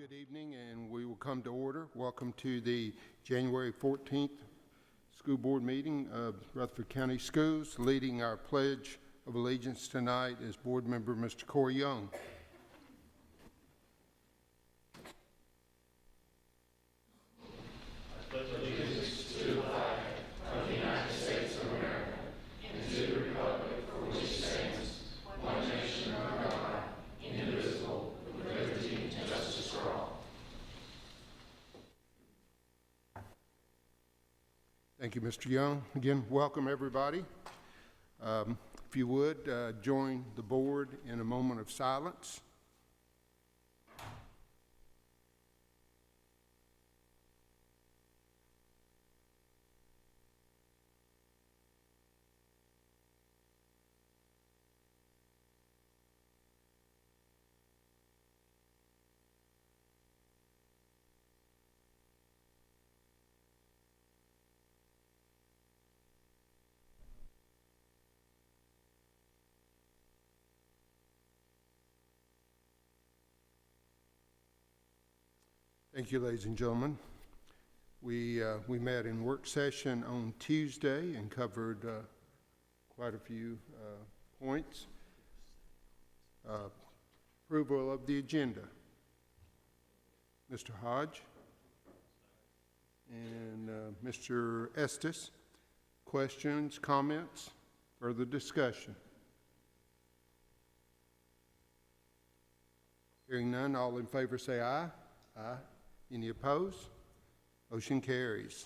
Good evening, and we will come to order. Welcome to the January 14th School Board meeting of Rutherford County Schools. Leading our Pledge of Allegiance tonight is Board Member Mr. Corey Young. Thank you, Mr. Young. Again, welcome everybody. If you would, join the board in a moment of silence. Thank you, ladies and gentlemen. We met in work session on Tuesday and covered quite a few points. Approval of the agenda. Mr. Hodge and Mr. Estes. Questions, comments, further discussion? Hearing none, all in favor say aye. Aye. Any opposed? Motion carries.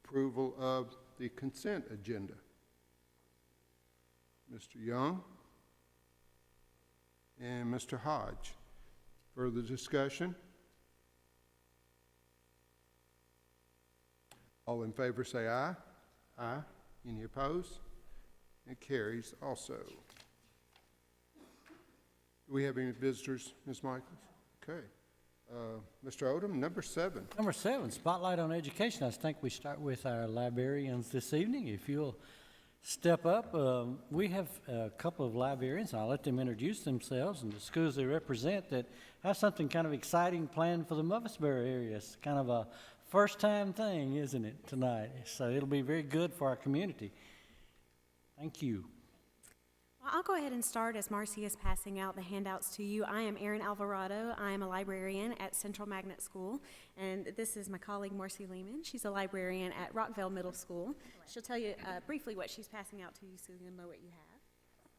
Approval of the consent agenda. Mr. Young and Mr. Hodge. Further discussion? All in favor say aye. Aye. Any opposed? It carries also. Do we have any visitors, Ms. Michaels? Okay. Mr. Odom, number 7. Number 7, Spotlight on Education. I think we start with our librarians this evening. If you'll step up, we have a couple of librarians. I'll let them introduce themselves and the schools they represent that have something kind of exciting planned for the Murfreesboro area. It's kind of a first-time thing, isn't it, tonight? So it'll be very good for our community. Thank you. Well, I'll go ahead and start as Marcy is passing out the handouts to you. I am Erin Alvarado. I am a librarian at Central Magnet School, and this is my colleague Marcy Lehman. She's a librarian at Rockville Middle School. She'll tell you briefly what she's passing out to you so you'll know what you have.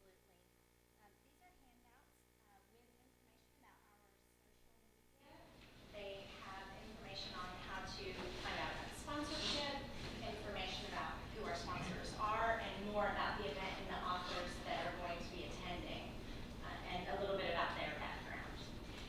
These are handouts with information about our social media. They have information on how to find out about sponsorship, information about who our sponsors are, and more about the event and the authors that are going to be attending, and a little bit about their background.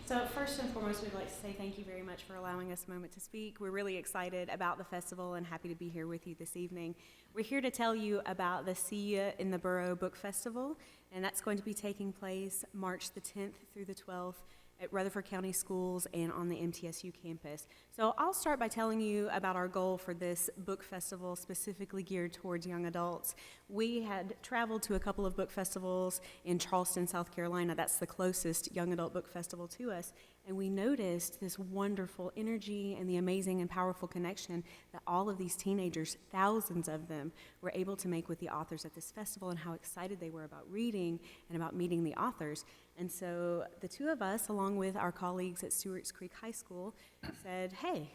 So first and foremost, we'd like to say thank you very much for allowing us a moment to speak. We're really excited about the festival and happy to be here with you this evening. We're here to tell you about the See Ya in the Borough Book Festival, and that's going to be taking place March the 10th through the 12th at Rutherford County Schools and on the MTSU campus. So I'll start by telling you about our goal for this book festival specifically geared towards young adults. We had traveled to a couple of book festivals in Charleston, South Carolina. That's the closest young adult book festival to us. And we noticed this wonderful energy and the amazing and powerful connection that all of these teenagers, thousands of them, were able to make with the authors at this festival and how excited they were about reading and about meeting the authors. And so the two of us, along with our colleagues at Stewart's Creek High School, said, hey,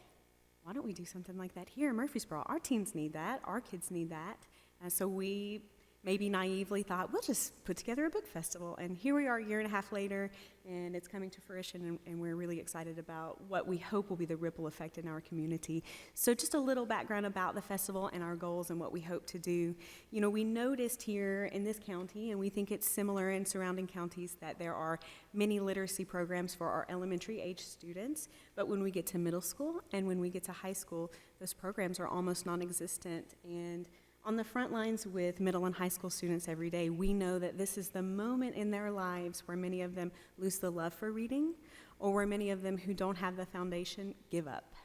why don't we do something like that here in Murfreesboro? Our teens need that. Our kids need that. And so we maybe naively thought, we'll just put together a book festival. And here we are a year and a half later, and it's coming to fruition, and we're really excited about what we hope will be the ripple effect in our community. So just a little background about the festival and our goals and what we hope to do. You know, we noticed here in this county, and we think it's similar in surrounding counties, that there are many literacy programs for our elementary age students, but when we get to middle school and when we get to high school, those programs are almost non-existent. And on the front lines with middle and high school students every day, we know that this is the moment in their lives where many of them lose the love for reading, or where many of them who don't have the foundation give up.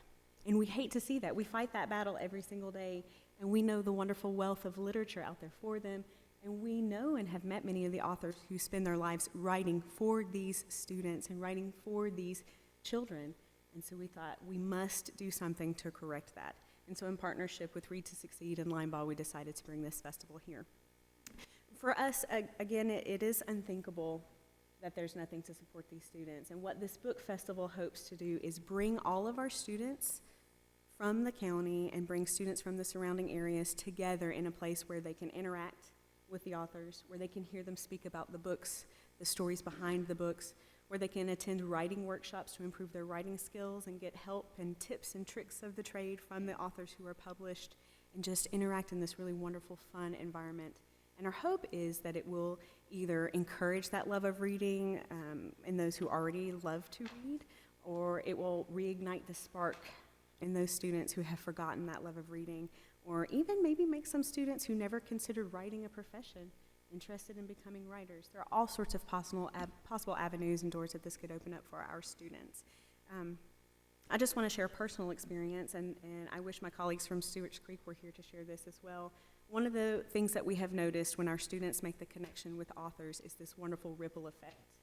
And we hate to see that. We fight that battle every single day, and we know the wonderful wealth of literature out there for them, And we know and have met many of the authors who spend their lives writing for these students and writing for these children. And so we thought we must do something to correct that. And so in partnership with Read to Succeed and Limbaugh, we decided to bring this festival here. For us, again, it is unthinkable that there's nothing to support these students. And what this book festival hopes to do is bring all of our students from the county and bring students from the surrounding areas together in a place where they can interact with the authors, where they can hear them speak about the books, the stories behind the books, where they can attend writing workshops to improve their writing skills and get help and tips and tricks of the trade from the authors who are published, and just interact in this really wonderful, fun environment. And our hope is that it will either encourage that love of reading in those who already love to read, or it will reignite the spark in those students who have forgotten that love of reading, or even maybe make some students who never considered writing a profession interested in becoming writers. There are all sorts of possible avenues and doors that this could open up for our students. I just want to share a personal experience, and I wish my colleagues from Stewart's Creek were here to share this as well. One of the things that we have noticed when our students make the connection with authors is this wonderful ripple effect.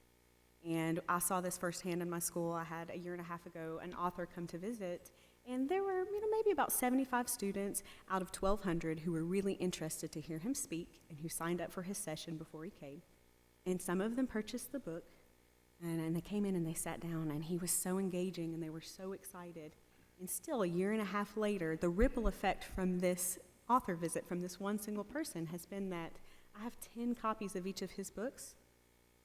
And I saw this firsthand in my school. I had a year and a half ago an author come to visit, and there were maybe about 75 students out of 1,200 who were really interested to hear him speak and who signed up for his session before he came. And some of them purchased the book, and they came in and they sat down, and he was so engaging and they were so excited. And still, a year and a half later, the ripple effect from this author visit from this one single person has been that I have 10 copies of each of his books,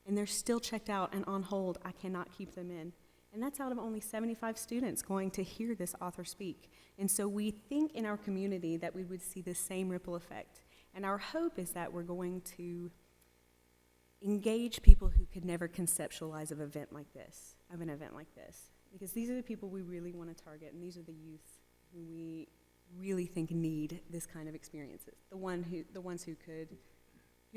and they're still checked out and on hold. I cannot keep them in. And that's out of only 75 students going to hear this author speak. And so we think in our community that we would see the same ripple effect. And our hope is that we're going to engage people who could never conceptualize of an event like this. Because these are the people we really want to target, and these are the youth who we really think need this kind of experiences. The ones who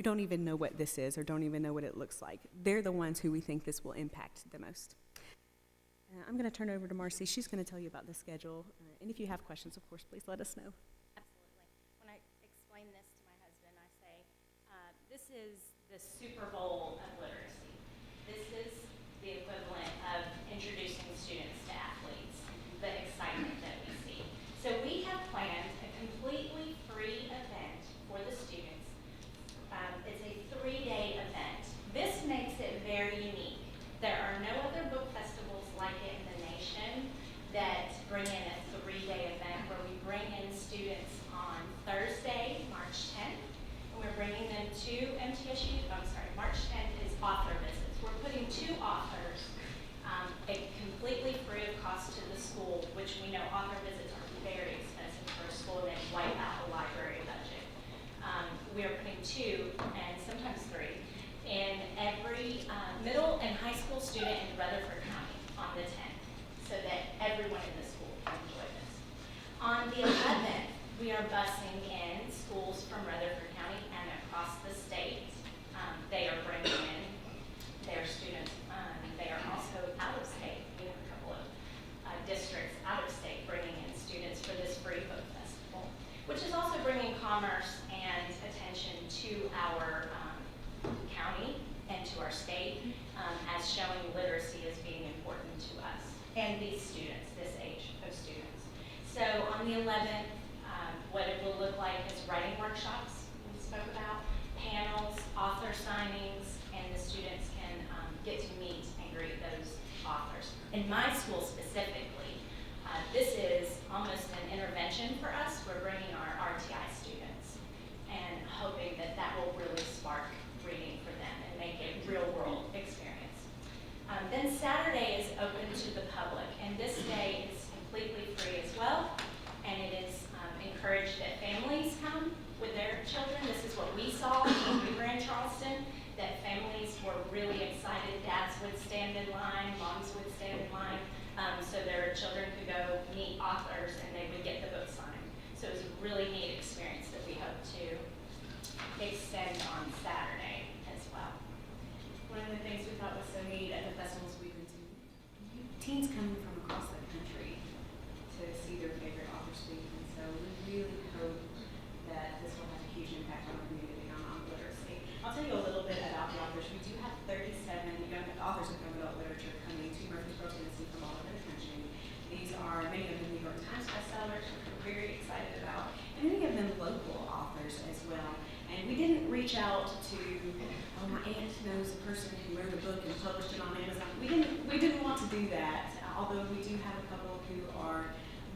don't even know what this is or don't even know what it looks like. They're the ones who we think this will impact the most. I'm going to turn it over to Marcy. She's going to tell you about the schedule. And if you have questions, of course, please let us know. Absolutely. When I explain this to my husband, I say, this is the Super Bowl of literacy. This is the equivalent of introducing students to athletes, the excitement that we see. So we have planned a completely free event for the students. It's a 3-day event. This makes it very unique. There are no other book festivals like it in the nation that bring in a 3-day event where we bring in students on Thursday, March 10th, and we're bringing them to MTSU. March 10th is author visits. We're putting 2 authors, completely free of cost to the school, which we know author visits are very expensive for a school and they wipe out the library budget. We are putting 2 and sometimes 3 in every middle and high school student in Rutherford County on the 10th, so that everyone in the school can enjoy this. On the 11th, we are busing in schools from Rutherford County and across the state. They are bringing in their students. They are also out of state. We have a couple of districts out of state bringing in students for this free book festival, which is also bringing commerce and attention to our county and to our state, as showing literacy as being important to us and these students, this age of students. So on the 11th, what it will look like is writing workshops we spoke about, panels, author signings, and the students can get to meet and greet those authors. In my school specifically, this is almost an intervention for us. We're bringing our RTI students and hoping that that will really spark reading for them and make it a real-world experience. Then Saturday is open to the public, and this day is completely free as well, and it is encouraged that families come with their children. This is what we saw when we were in Charleston, that families were really excited. Dads would stand in line, moms would stand in line, so their children could go meet authors and they would get the book signed. So it was a really neat experience that we hope to extend on Saturday as well. One of the things we thought was so neat at the festivals we've been to, teens coming from know, we do have a couple who are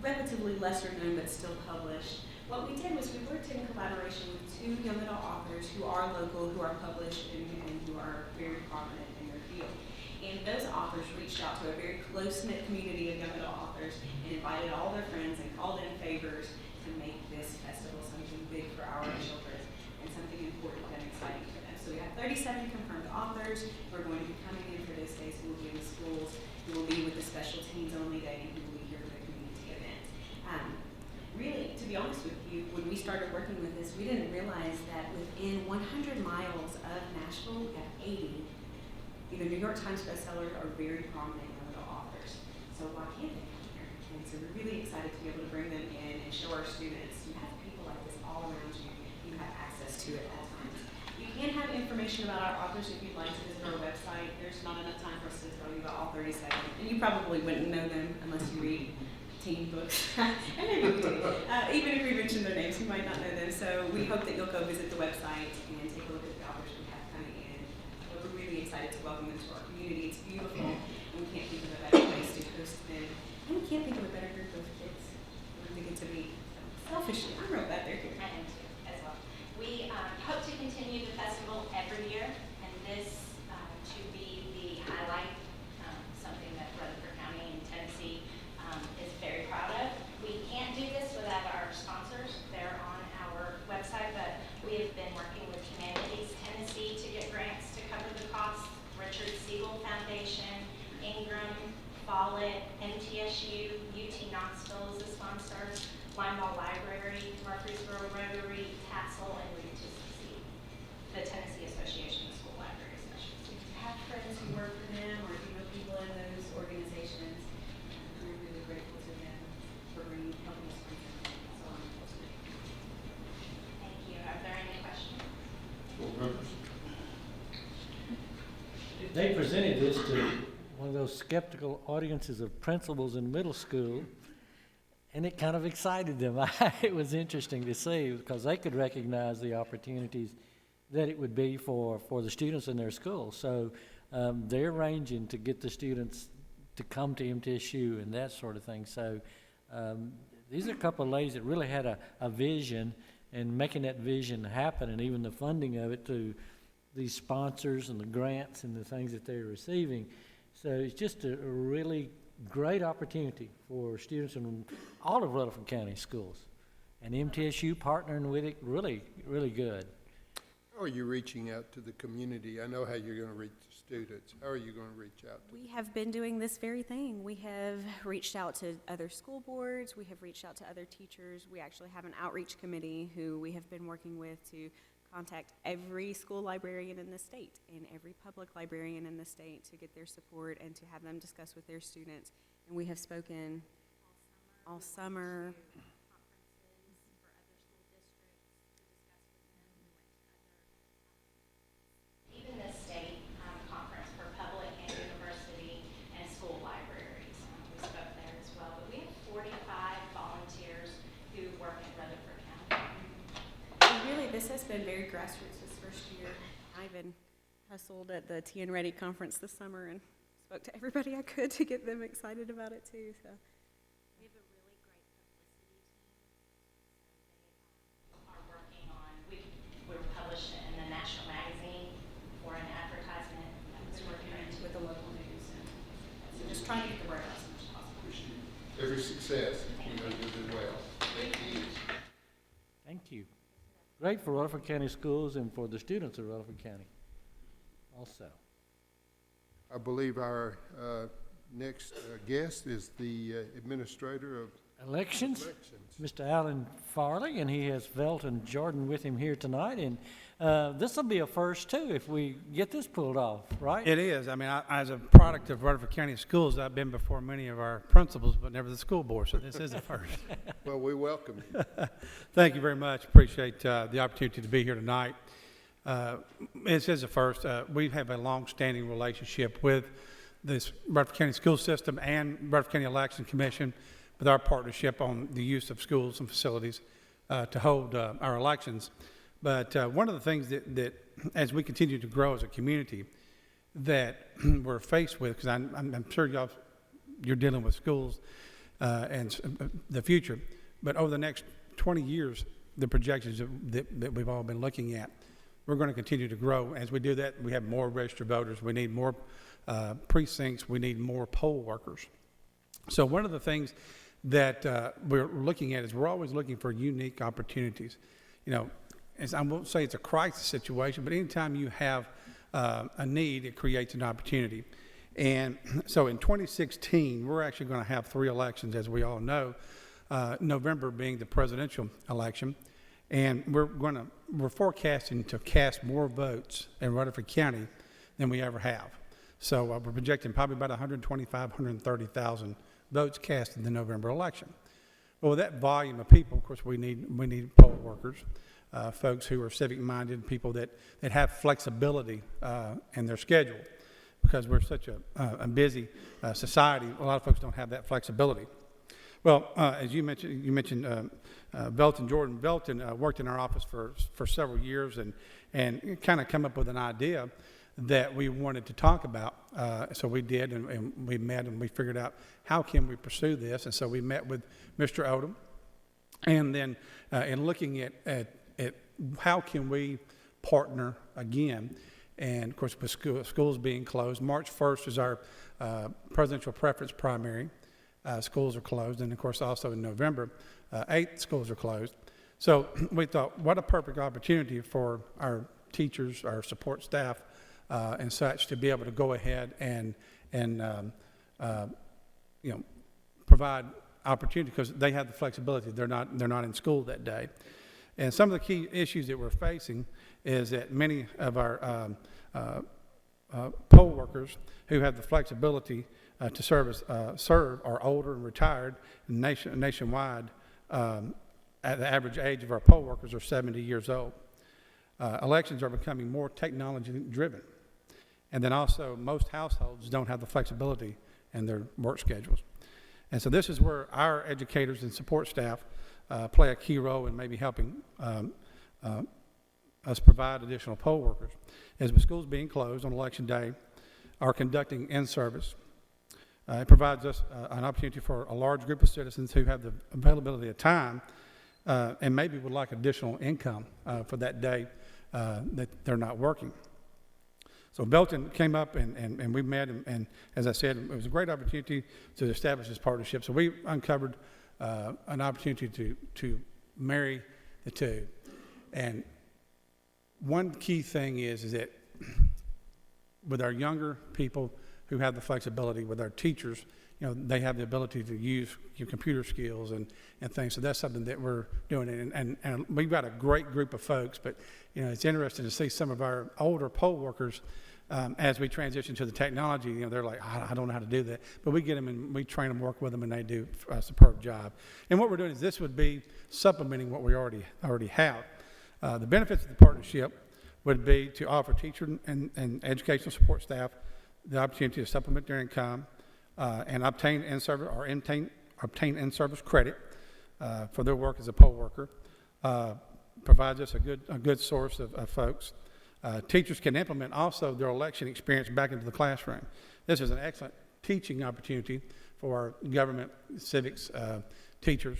relatively lesser known but still published. What we did was we worked in collaboration with two young adult authors who are local, who are published, and who are very prominent in their field. And those authors reached out to a very close-knit community of young adult authors and invited all their friends and called in favors to make this festival something big for our children and something important and exciting for them. So we have 37 confirmed authors who are going to be coming in for those days, who will be in the schools, who will be with the Special Teens Only Day, and who will be here for the community event. Really, to be honest with you, when we started working with this, we didn't realize that within 100 miles of Nashville, we have 80 either New York Times bestsellers or very prominent young adult authors. So why can't they come here? And so we're really excited to be able to bring them in and show our students, you have people like this all around you. You have access to it at all times. You can have information about our authors if you'd like to visit our website. There's not enough time for us to tell you about all 37. And you probably wouldn't know them unless you read teen books. And maybe you do. Even if we mention their names, you might not know them. So we hope that you'll go visit the website and take a look at the authors we have coming in. But we're really excited to welcome them to our community. It's beautiful, and we can't think of a better place to host them. And we can't think of a better group of kids to get to meet. So selfishly, I'm real glad they're here. I am too, as well. We hope to continue the festival every year, and this to be the highlight, something that Rutherford County and Tennessee is very proud of. We can't do this without our sponsors. They're on our website, but we have been working with Humanities Tennessee to get grants to cover the costs. Richard Siegel Foundation, Ingram, Follett, MTSU, UT Knoxville is a sponsor, Limeball Library, Murfreesboro Rotary, Tassel, and REIT-TCC, the Tennessee Association of School Libraries. If you have friends who work for them, or if you know people in those organizations, we're really grateful to them for helping us bring them. So Thank you. Are there any questions? Board members? They presented this to one of those skeptical audiences of principals in middle school, and it kind of excited them. It was interesting to see because they could recognize the opportunities that it would be for the students in their school. So they're arranging to get the students to come to MTSU and that sort of thing. So these are a couple of ladies that really had a vision, and making that vision happen, and even the funding of it through these sponsors and the grants and the things that they're receiving. So it's just a really great opportunity for students in all of Rutherford County schools. And MTSU partnering with it, really, really good. How are you reaching out to the community? I know how you're going to reach the students. How are you going to reach out to them? we have been doing this very thing. We have reached out to other school boards. We have reached out to other teachers. We actually have an outreach committee who we have been working with to contact every school librarian in the state and every public librarian in the state to get their support and to have them discuss with their students. And we have spoken all summer. Even the state conference for public and university and school libraries. We spoke there as well. But we have 45 volunteers who work in Rutherford County. And really, this has been very grassroots this first year. I even hustled at the TN Ready conference this summer and spoke to everybody I could to get them excited about it too. So We have a really great publicity team. So they are working on, we were published in the national magazine for an advertisement that was working on. with the local news, and so just trying to get the word out as much as possible. Every success, you know, you do well. Thank you. Thank you. Great for Rutherford County schools and for the students of Rutherford County also. I believe our next guest is the Administrator of Elections, Elections. Mr. Alan Farley, and he has Velt and Jordan with him here tonight. And this will be a first, too, if we get this pulled off, right? It is. I mean, as a product of Rutherford County Schools, I've been before many of our principals, but never the school board, so this is a first. Well, we welcome you. Thank you very much. Appreciate the opportunity to be here tonight. This is a first. We have a long-standing relationship with this Rutherford County School System and Rutherford County Election Commission with our partnership on the use of schools and facilities to hold our elections. But one of the things that as we continue to grow as a community that we're faced with, because I'm sure y'all you're dealing with schools the future. But over the next 20 years, the projections that we've all been looking at, we're going to continue to grow. As we do that, we have more registered voters. We need more precincts. We need more poll workers. So one of the things that we're looking at is we're always looking for unique opportunities. You know, I won't say it's a crisis situation, but anytime you have a need, it creates an opportunity. And so in 2016, we're actually going to have 3 elections, as we all know, November being the presidential election. And we're forecasting to cast more votes in Rutherford County than we ever have. So we're projecting probably about 125, 130,000 votes cast in the November election. Well, with that volume of people, of course, we need poll workers, folks who are civic-minded, people that have flexibility in their schedule, because we're such a busy society. A lot of folks don't have that flexibility. Well, as you mentioned Belton, Jordan Belton worked in our office for several years and kind of come up with an idea that we wanted to talk about. So we did, and we met and we figured out how can we pursue this. And so we met with Mr. Odom, and then in looking at how can we partner again. And of course, with schools being closed, March 1st is our presidential preference primary. Schools are closed, and of course also in November 8th schools are closed. So we thought, what a perfect opportunity for our teachers, our support staff, and such to be able to go ahead and provide opportunity, because they have the flexibility. They're not in school that day. And some of the key issues that we're facing is that many of our poll workers who have the flexibility to serve are older and retired. Nationwide, the average age of our poll workers are 70 years old. Elections are becoming more technology driven. And then also, most households don't have the flexibility in their work schedules. And so this is where our educators and support staff play a key role in maybe helping us provide additional poll workers. As with schools being closed on election day, are conducting in-service. It provides us an opportunity for a large group of citizens who have the availability of time and maybe would like additional income for that day that they're not working. So Belton came up and we met, and as I said, it was a great opportunity to establish this partnership. So we uncovered an opportunity to marry the two. And one key thing is that with our younger people who have the flexibility, with our teachers, they have the ability to use your computer skills and things. So that's something that we're doing. And we've got a great group of folks, but it's interesting to see some of our older poll workers as we transition to the technology. They're like, I don't know how to do that. But we get them and we train them, work with them, and they do a superb job. And what we're doing is this would be supplementing what we already have. The benefits of the partnership would be to offer teacher and educational support staff the opportunity to supplement their income and obtain in-service credit for their work as a poll worker. Provides us a good source of folks. Teachers can implement also their election experience back into the classroom. This is an excellent teaching opportunity for our government, civics teachers,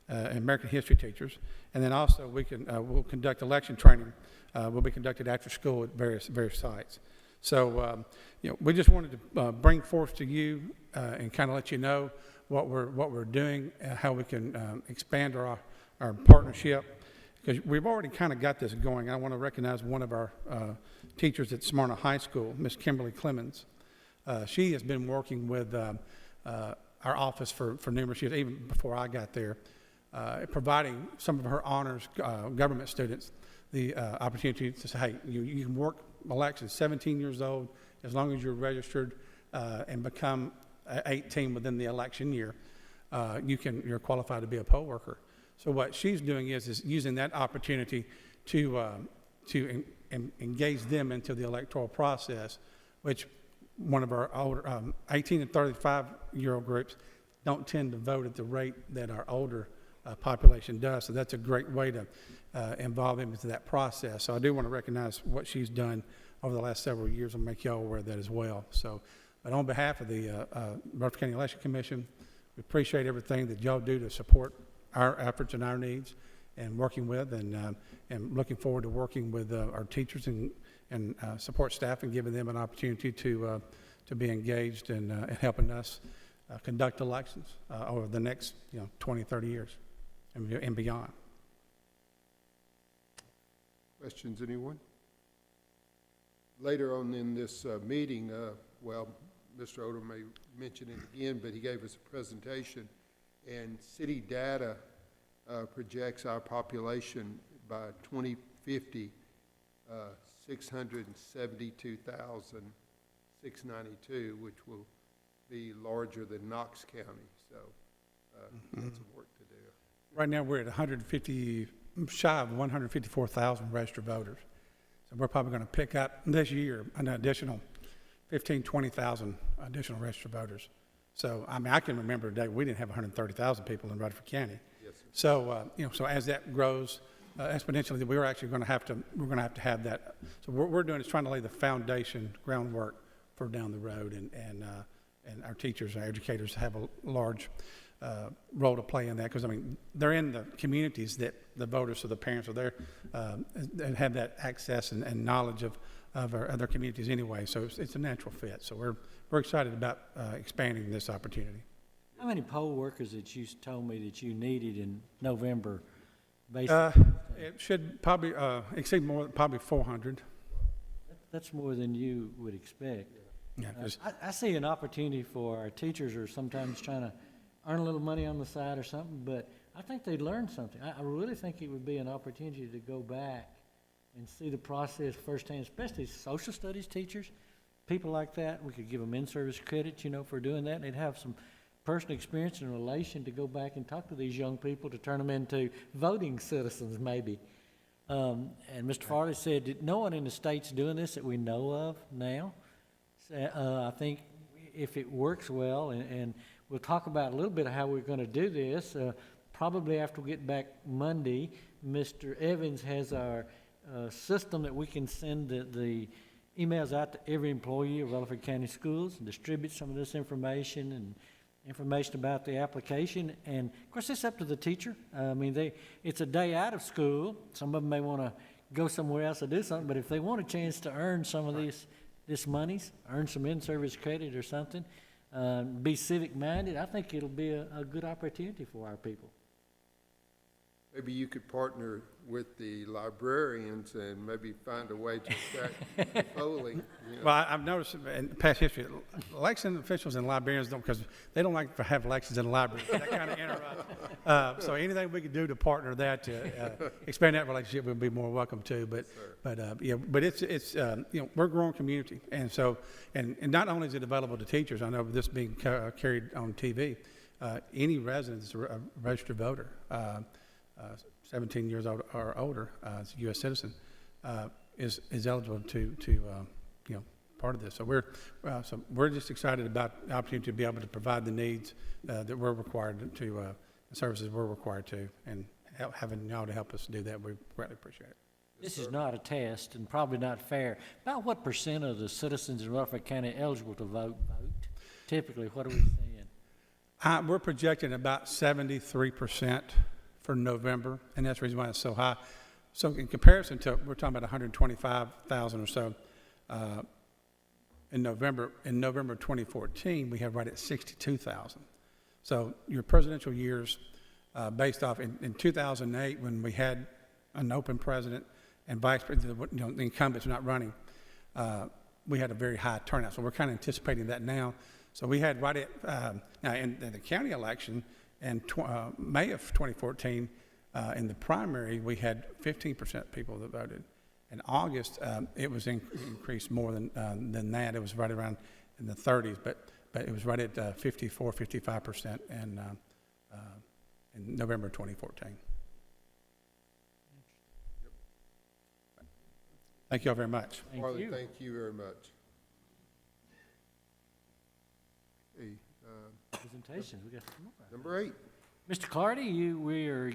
and American history teachers. And then also we'll conduct election training. Will be conducted after school at various sites. So we just wanted to bring forth to you and kind of let you know what we're doing, how we can expand our partnership, because we've already kind of got this going. I want to recognize one of our teachers at Smyrna High School, Miss Kimberly Clemens. She has been working with our office for numerous years, even before I got there, providing some of her honors government students the opportunity to say, hey, you can work elections 17 years old, as long as you're registered and become 18 within the election year, you're qualified to be a poll worker. So what she's doing is using that opportunity to engage them into the electoral process, which one of our older 18 and 35-year-old groups don't tend to vote at the rate that our older population does. So that's a great way to involve them into that process. So I do want to recognize what she's done over the last several years and make y'all aware of that as well. So But on behalf of the Rutherford County Election Commission, we appreciate everything that y'all do to support our efforts and our needs and working with, and looking forward to working with our teachers and support staff and giving them an opportunity to be engaged in helping us conduct elections over the next 20, 30 years and beyond. Questions, anyone? Later on in this meeting, Mr. Odom may mention it again, but he gave us a presentation, and city data projects our population by 2050, 672,692, which will be larger than Knox County, so lots of work to do. Right now, we're at 150, shy of 154,000 registered voters. So we're probably going to pick up this year an additional 15, 20,000 additional registered voters. So, I mean, I can remember a day we didn't have 130,000 people in Rutherford County. Yes, sir. So, so as that grows exponentially, we're actually going to have to, have that. So what we're doing is trying to lay the foundation, groundwork for down the road, and our teachers, our educators have a large role to play in that, because I mean they're in the communities that the voters, so the parents are there, and have that access and knowledge of our other communities anyway. So it's a natural fit. So we're excited about expanding this opportunity. How many poll workers that you told me that you needed in November? Basically, It should probably exceed probably 400. that's more than you would expect. Yeah, 'cause I see an opportunity for our teachers are sometimes trying to earn a little money on the side or something, but I think they'd learn something. I really think it would be an opportunity to go back and see the process firsthand, especially social studies teachers, people like that. We could give them in-service credit, for doing that, and they'd have some personal experience and relation to go back and talk to these young people to turn them into voting citizens, maybe. And Mr. Farley said that no one in the state's doing this that we know of now. I think if it works well, and we'll talk about a little bit of how we're going to do this, probably after we get back Monday. Mr. Evans has our system that we can send the emails out to every employee of Rutherford County Schools and distribute some of this information and information about the application. And of course, it's up to the teacher. I mean, it's a day out of school. Some of them may want to go somewhere else to do something, but if they want a chance to earn some of this monies, earn some in-service credit or something, be civic-minded, I think it'll be a good opportunity for our people. Maybe you could partner with the librarians and maybe find a way to attract polling. Well, I've noticed in past history, election officials and librarians don't, because they don't like to have elections in the library. That kind of interrupts. So anything we could do to partner that, to expand that relationship, would be more welcome to. But it's we're a growing community, and so and not only is it available to teachers. I know this being carried on TV. Any resident is a registered voter. 17 years old or older, as a U.S. citizen, is eligible to part of this. So we're just excited about the opportunity to be able to provide the needs that we're required to, the services we're required to, and having y'all to help us do that, we greatly appreciate it. This is not a test and probably not fair. About what % of the citizens in Rutherford County eligible to vote? Typically, what are we seeing? We're projecting about 73% for November, and that's the reason why it's so high. So in comparison to, we're talking about 125,000 or so in November. In November 2014, we have right at 62,000. So your presidential years, based off in 2008, when we had an open president and vice president, the incumbents not running, we had a very high turnout. So we're kind of anticipating that now. So we had right at now in the county election. In May of 2014, in the primary, we had 15% people that voted. In August, it was increased more than that. It was right around in the 30s, but it was right at 54, 55% in November 2014. Thank you all very much. Marley, thank you very much. Okay, Presentations, we got some more. number 8. Mr. Clardy, you're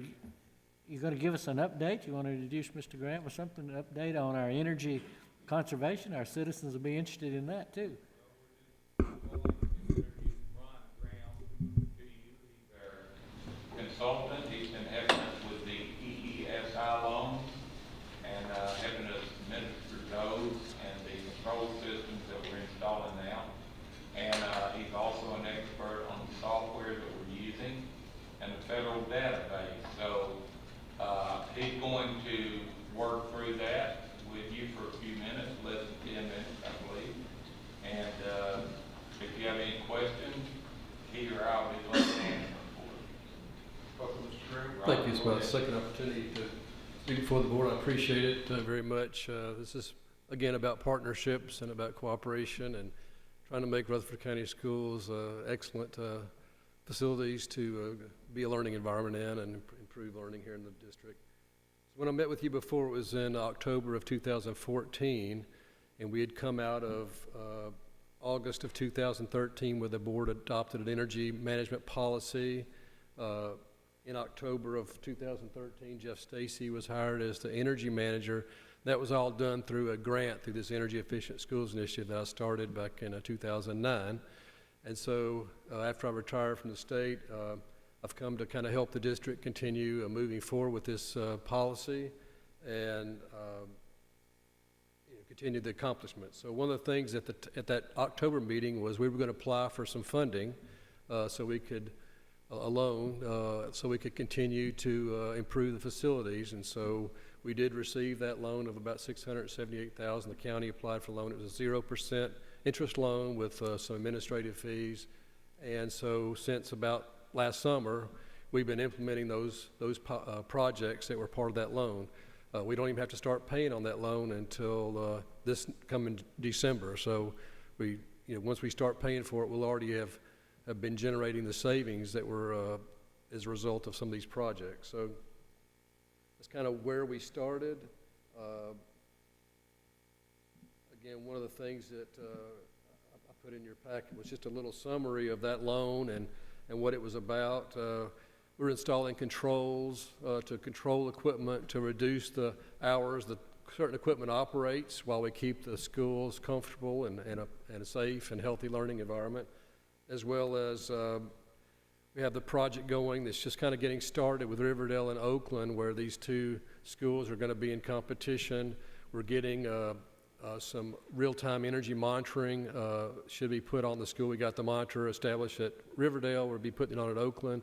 going to give us an update? You want to introduce Mr. Grant with something, an update on our energy conservation? Our citizens will be interested in that, too. consultant. He's been helping us with the EESI loans and helping us administer those and the control systems that we're installing now. And he's also an expert on the software that we're using and the federal database. So he's going to work through that with you for a few minutes, less than 10 minutes, I believe. And if you have any questions, he or I will be glad to answer for you. Welcome, Mr. Drew. Thank you. It's my second opportunity to speak before the board. I appreciate it very much. This is, again, about partnerships and about cooperation and trying to make Rutherford County Schools excellent facilities to be a learning environment in and improve learning here in the district. So when I met with you before, it was in October of 2014, and we had come out of August of 2013 where the board adopted an energy management policy. In October of 2013, Jeff Stacy was hired as the energy manager. That was all done through a grant through this Energy Efficient Schools initiative that I started back in 2009. And so after I retired from the state, I've come to kind of help the district continue moving forward with this policy and continue the accomplishments. So one of the things at that October meeting was we were going to apply for some funding so we could a loan so we could continue to improve the facilities. And so we did receive that loan of about $678,000. The county applied for a loan. It was a 0% interest loan with some administrative fees. And so since about last summer, we've been implementing those projects that were part of that loan. We don't even have to start paying on that loan until this coming December. So we, once we start paying for it, we'll already have been generating the savings that were as a result of some of these projects. So that's kind of where we started. Again, one of the things that I put in your packet was just a little summary of that loan and what it was about. We're installing controls to control equipment to reduce the hours that certain equipment operates while we keep the schools comfortable and a safe and healthy learning environment, as well as we have the project going that's just kind of getting started with Riverdale and Oakland, where these two schools are going to be in competition. We're getting some real-time energy monitoring should be put on the school. We got the monitor established at Riverdale. We'll be putting it on at Oakland.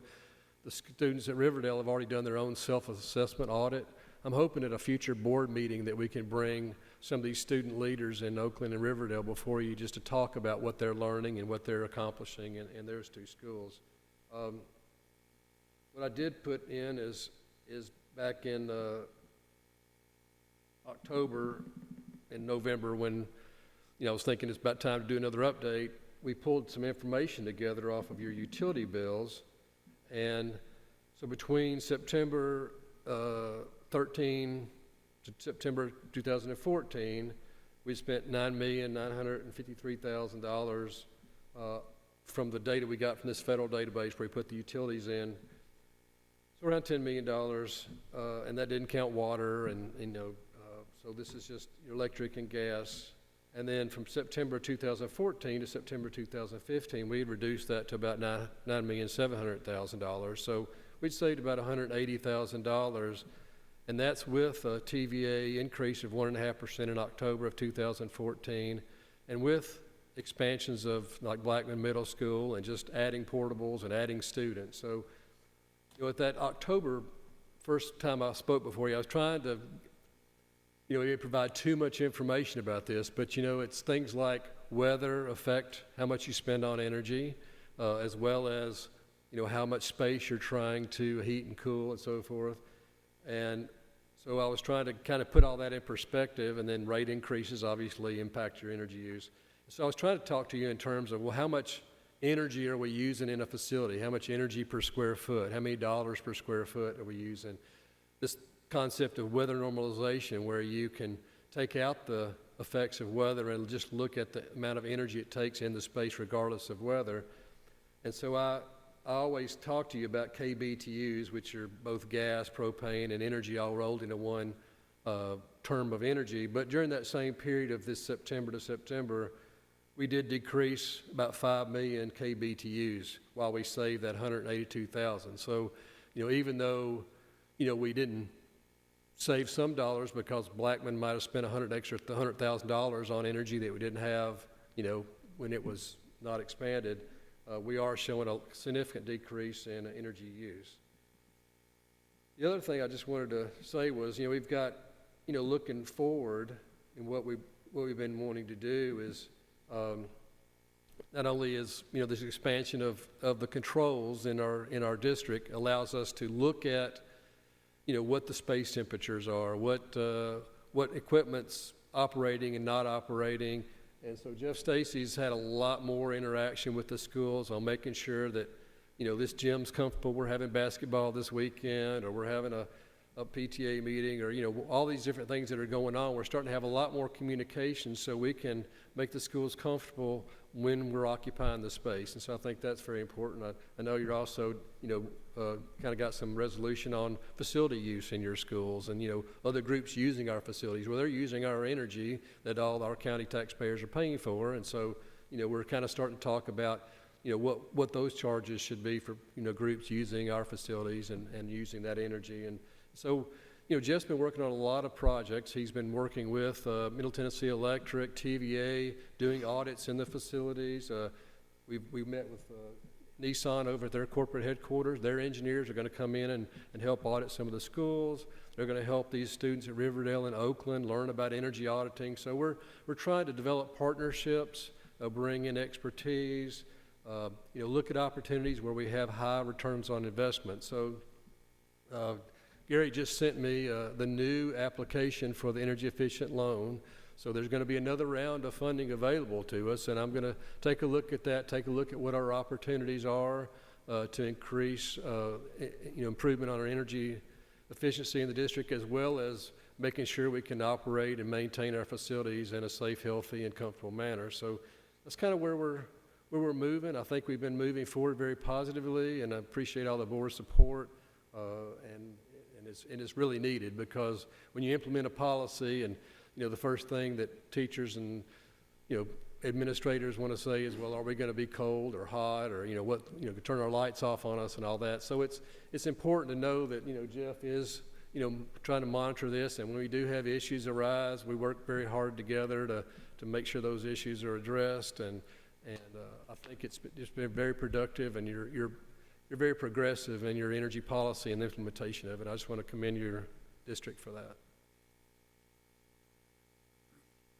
The students at Riverdale have already done their own self-assessment audit. I'm hoping at a future board meeting that we can bring some of these student leaders in Oakland and Riverdale before you just to talk about what they're learning and what they're accomplishing in those two schools. What I did put in is back in October and November when I was thinking it's about time to do another update, we pulled some information together off of your utility bills. And so between September 13 to September 2014, we spent $9,953,000 from the data we got from this federal database where we put the utilities in. So around $10 million, and that didn't count water, and so this is just your electric and gas. And then from September 2014 to September 2015, we had reduced that to about $9,700,000. So we'd saved about $180,000, and that's with a TVA increase of 1.5% in October of 2014, and with expansions of like Blackman Middle School and just adding portables and adding students. So at that October, first time I spoke before you, I was trying to we didn't provide too much information about this, but it's things like weather affect how much you spend on energy, as well as how much space you're trying to heat and cool and so forth. And so I was trying to kind of put all that in perspective, and then rate increases obviously impact your energy use. So I was trying to talk to you in terms of, well, how much energy are we using in a facility? How much energy per square foot? How many dollars per square foot are we using? This concept of weather normalization, where you can take out the effects of weather and just look at the amount of energy it takes in the space regardless of weather. And so I always talk to you about KBTUs, which are both gas, propane, and energy all rolled into one term of energy. But during that same period of this September to September, we did decrease about 5 million KBTUs while we saved that 182,000. So even though, we didn't save some dollars because Blackman might have spent $100,000 on energy that we didn't have, when it was not expanded, we are showing a significant decrease in energy use. The other thing I just wanted to say was, we've got, looking forward, and what we've been wanting to do is not only is this expansion of the controls in our district allows us to look at what the space temperatures are, what equipment's operating and not operating. And so Jeff Stacy's had a lot more interaction with the schools on making sure that this gym's comfortable. We're having basketball this weekend, or we're having a PTA meeting, or all these different things that are going on. We're starting to have a lot more communication so we can make the schools comfortable when we're occupying the space. And so I think that's very important. I know you're also kind of got some resolution on facility use in your schools, and other groups using our facilities. Well, they're using our energy that all our county taxpayers are paying for, and so we're kind of starting to talk about what those charges should be for groups using our facilities and using that energy. And so Jeff's been working on a lot of projects. He's been working with Middle Tennessee Electric, TVA, doing audits in the facilities. We've met with Nissan over at their corporate headquarters. Their engineers are going to come in and help audit some of the schools. They're going to help these students at Riverdale and Oakland learn about energy auditing. So we're trying to develop partnerships, bring in expertise, look at opportunities where we have high returns on investment. So Gary just sent me the new application for the energy efficient loan. So there's going to be another round of funding available to us, and I'm going to take a look at that, take a look at what our opportunities are to increase improvement on our energy efficiency in the district, as well as making sure we can operate and maintain our facilities in a safe, healthy, and comfortable manner. So that's kind of where we're moving. I think we've been moving forward very positively, and I appreciate all the board's support, and it's really needed, because when you implement a policy, and the first thing that teachers and administrators want to say is, well, are we going to be cold or hot, or turn our lights off on us and all that. So it's important to know that Jeff is trying to monitor this, and when we do have issues arise, we work very hard together to make sure those issues are addressed, and I think it's been very productive, and you're very progressive in your energy policy and the implementation of it. I just want to commend your district for that.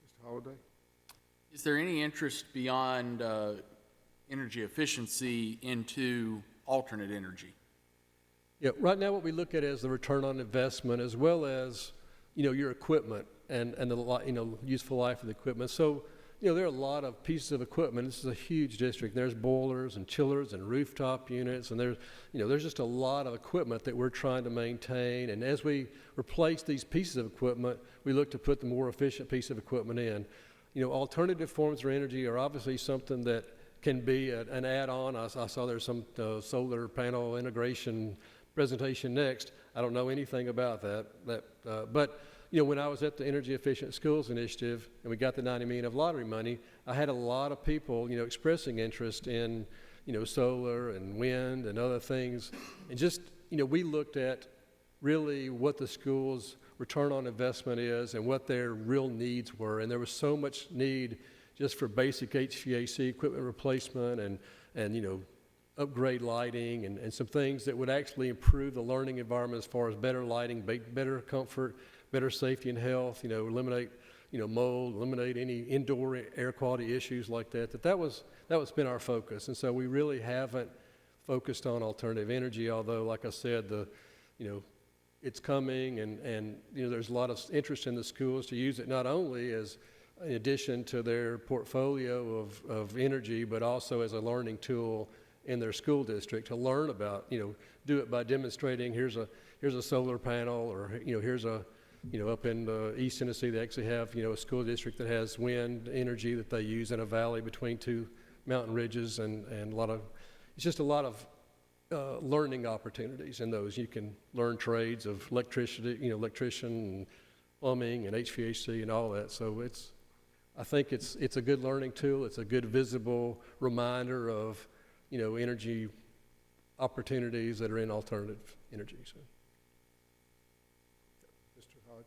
Mr. Holliday? Is there any interest beyond energy efficiency into alternate energy? Yeah, right now what we look at is the return on investment, as well as your equipment and the useful life of the equipment. So there are a lot of pieces of equipment. This is a huge district. There's boilers and chillers and rooftop units, and there's just a lot of equipment that we're trying to maintain. And as we replace these pieces of equipment, we look to put the more efficient piece of equipment in. Alternative forms of energy are obviously something that can be an add-on. I saw there's some solar panel integration presentation next. I don't know anything about that, but when I was at the Energy Efficient Schools Initiative and we got the $90 million of lottery money, I had a lot of people, expressing interest in, solar and wind and other things. And just, we looked at really what the schools' return on investment is and what their real needs were. And there was so much need just for basic HVAC equipment replacement and upgrade lighting and some things that would actually improve the learning environment as far as better lighting, better comfort, better safety and health, eliminate, mold, eliminate any indoor air quality issues like that. That was been our focus. And so we really haven't focused on alternative energy, although, like I said, it's coming, and there's a lot of interest in the schools to use it not only as in addition to their portfolio of energy, but also as a learning tool in their school district to learn about, do it by demonstrating here's a solar panel, or here's a up in East Tennessee, they actually have, a school district that has wind energy that they use in a valley between two mountain ridges, and it's just a lot of learning opportunities in those. You can learn trades of electrician and plumbing and HVAC and all that. So I think it's a good learning tool. It's a good visible reminder of, energy opportunities that are in alternative energy, so. Mr. Hodge?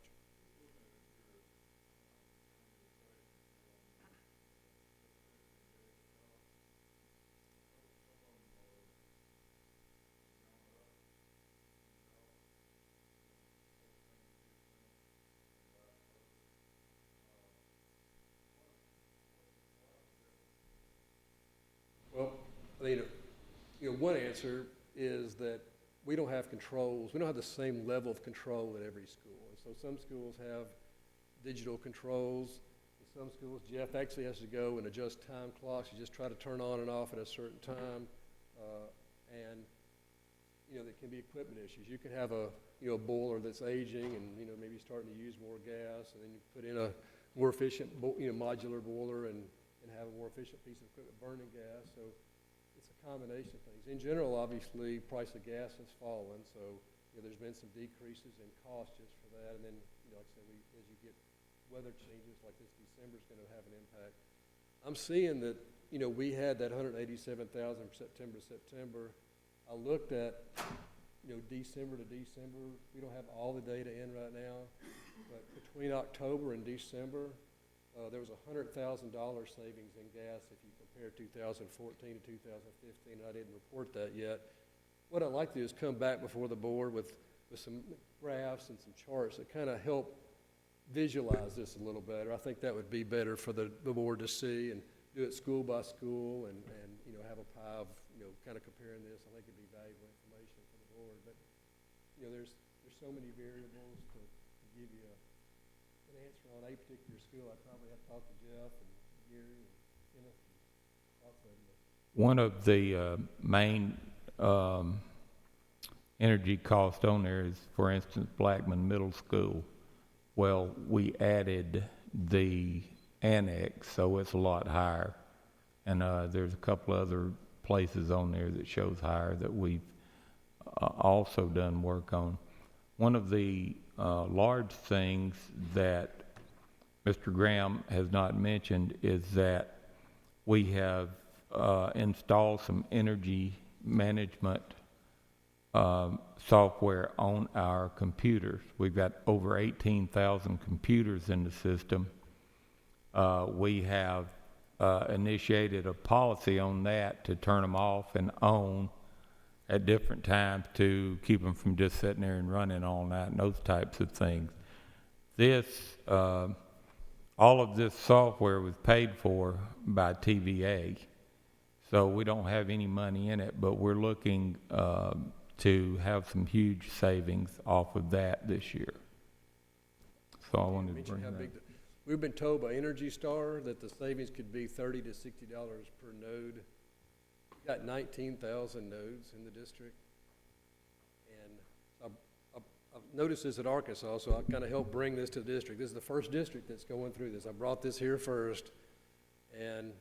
Well, I mean, one answer is that we don't have controls. We don't have the same level of control at every school. And so some schools have digital controls. In some schools, Jeff actually has to go and adjust time clocks. You just try to turn on and off at a certain time. And, there can be equipment issues. You can have a boiler that's aging and, maybe starting to use more gas, and then you put in a more efficient, modular boiler and have a more efficient piece of equipment burning gas. So it's a combination of things. In general, obviously, price of gas has fallen, so there's been some decreases in cost just for that. And then, like I said, as you get weather changes like this, December is going to have an impact. I'm seeing that, we had that 187,000 from September to September. I looked at, December to December. We don't have all the data in right now, but between October and December, there was $100,000 savings in gas if you compare 2014 to 2015, and I didn't report that yet. What I'd like to do is come back before the board with some graphs and some charts that kind of help visualize this a little better. I think that would be better for the board to see, and do it school by school, and have a pie of, kind of comparing this. I think it'd be valuable information for the board. But, there's so many variables to give you an answer on a particular school. I'd probably have to talk to Jeff and Gary and Kenneth and talk to them. One of the main energy costs on there is, for instance, Blackman Middle School. Well, we added the annex, so it's a lot higher. And there's a couple other places on there that shows higher that we've also done work on. One of the large things that Mr. Graham has not mentioned is that we have installed some energy management software on our computers. We've got over 18,000 computers in the system. We have initiated a policy on that to turn them off and on at different times to keep them from just sitting there and running all night and those types of things. All of this software was paid for by TVA, so we don't have any money in it, but we're looking to have some huge savings off of that this year. So I wanted to bring that up. We've been told by Energy Star that the savings could be $30 to $60 per node. We've got 19,000 nodes in the district. And I've noticed this at Arkansas, so I've kind of helped bring this to the district. This is the first district that's going through this. I brought this here first. And,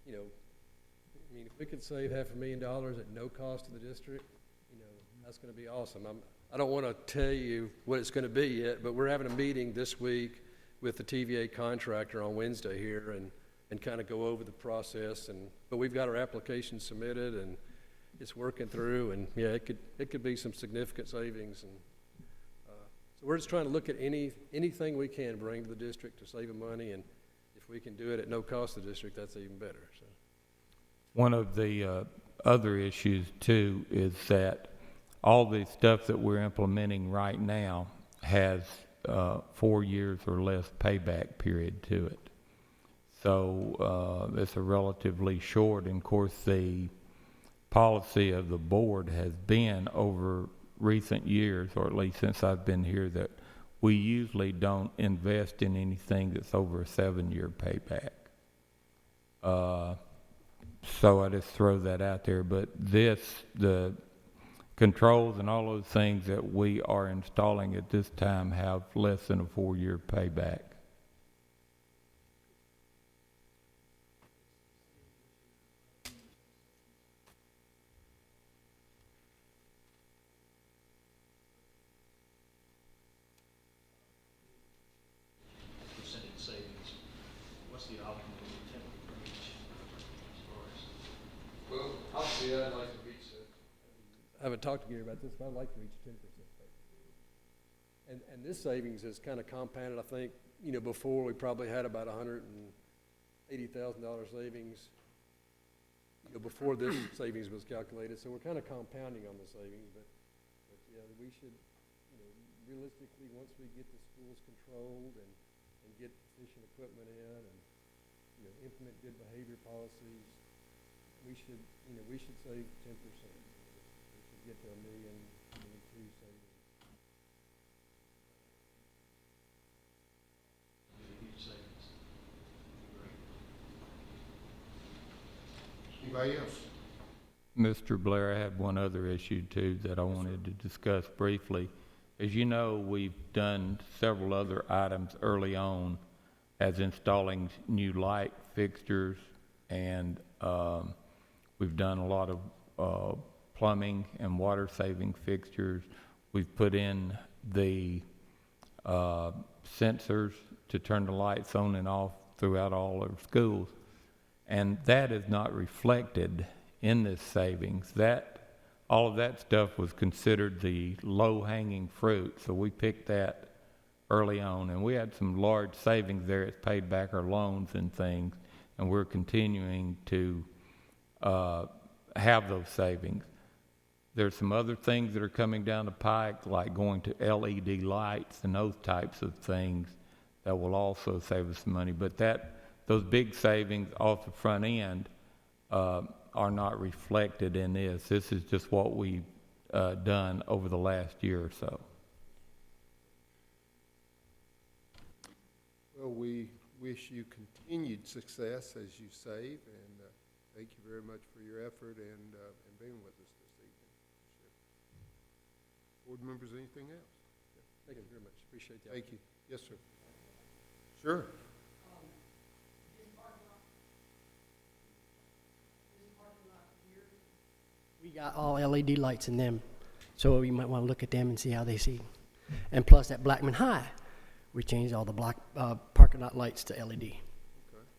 if we could save $500,000 at no cost to the district, that's going to be awesome. I don't want to tell you what it's going to be yet, but we're having a meeting this week with the TVA contractor on Wednesday here and kind of go over the process. But we've got our application submitted and it's working through, and yeah, it could be some significant savings. And so we're just trying to look at anything we can bring to the district to save money, and if we can do it at no cost to the district, that's even better. So. One of the other issues too is that all the stuff that we're implementing right now has 4 years or less payback period to it. So it's a relatively short, and of course the policy of the board has been over recent years, or at least since I've been here, that we usually don't invest in anything that's over a 7-year payback. So I just throw that out there, but the controls and all those things that we are installing at this time have less than a 4-year payback. Percentage savings. What's the optimal intent range as far as? Well, obviously I'd like to reach talked to Gary about this, but I'd like to reach 10% savings. And this savings is kind of compounded, I think, you know, before we probably had about $180,000 savings, you know, before this savings was calculated. So we're kind of compounding on the savings, but yeah, we should, you know, realistically, once we get the schools controlled and get efficient equipment in and, you know, implement good behavior policies, we should save 10%. We should get to $1.2 million savings. Huge savings. Great. Anybody else? Mr. Blair, I had one other issue too that I wanted to discuss briefly. As you know, we've done several other items early on as installing new light fixtures, and we've done a lot of plumbing and water saving fixtures. We've put in the sensors to turn the lights on and off throughout all our schools, and that is not reflected in this savings. All of that stuff was considered the low-hanging fruit, so we picked that early on, and we had some large savings there. It's paid back our loans and things, and we're continuing to have those savings. There's some other things that are coming down the pike, like going to LED lights and those types of things that will also save us some money, but those big savings off the front end are not reflected in this. This is just what we've done over the last year or so. Well, we wish you continued success as you save, and thank you very much for your effort and being with us this evening. Board members, anything else? Thank you very much. Appreciate the Thank you. Yes, sir. Sure. We got all LED lights in them, so you might want to look at them and see how they see. And plus at Blackman High, we changed all the black parking lot lights to LED. Okay.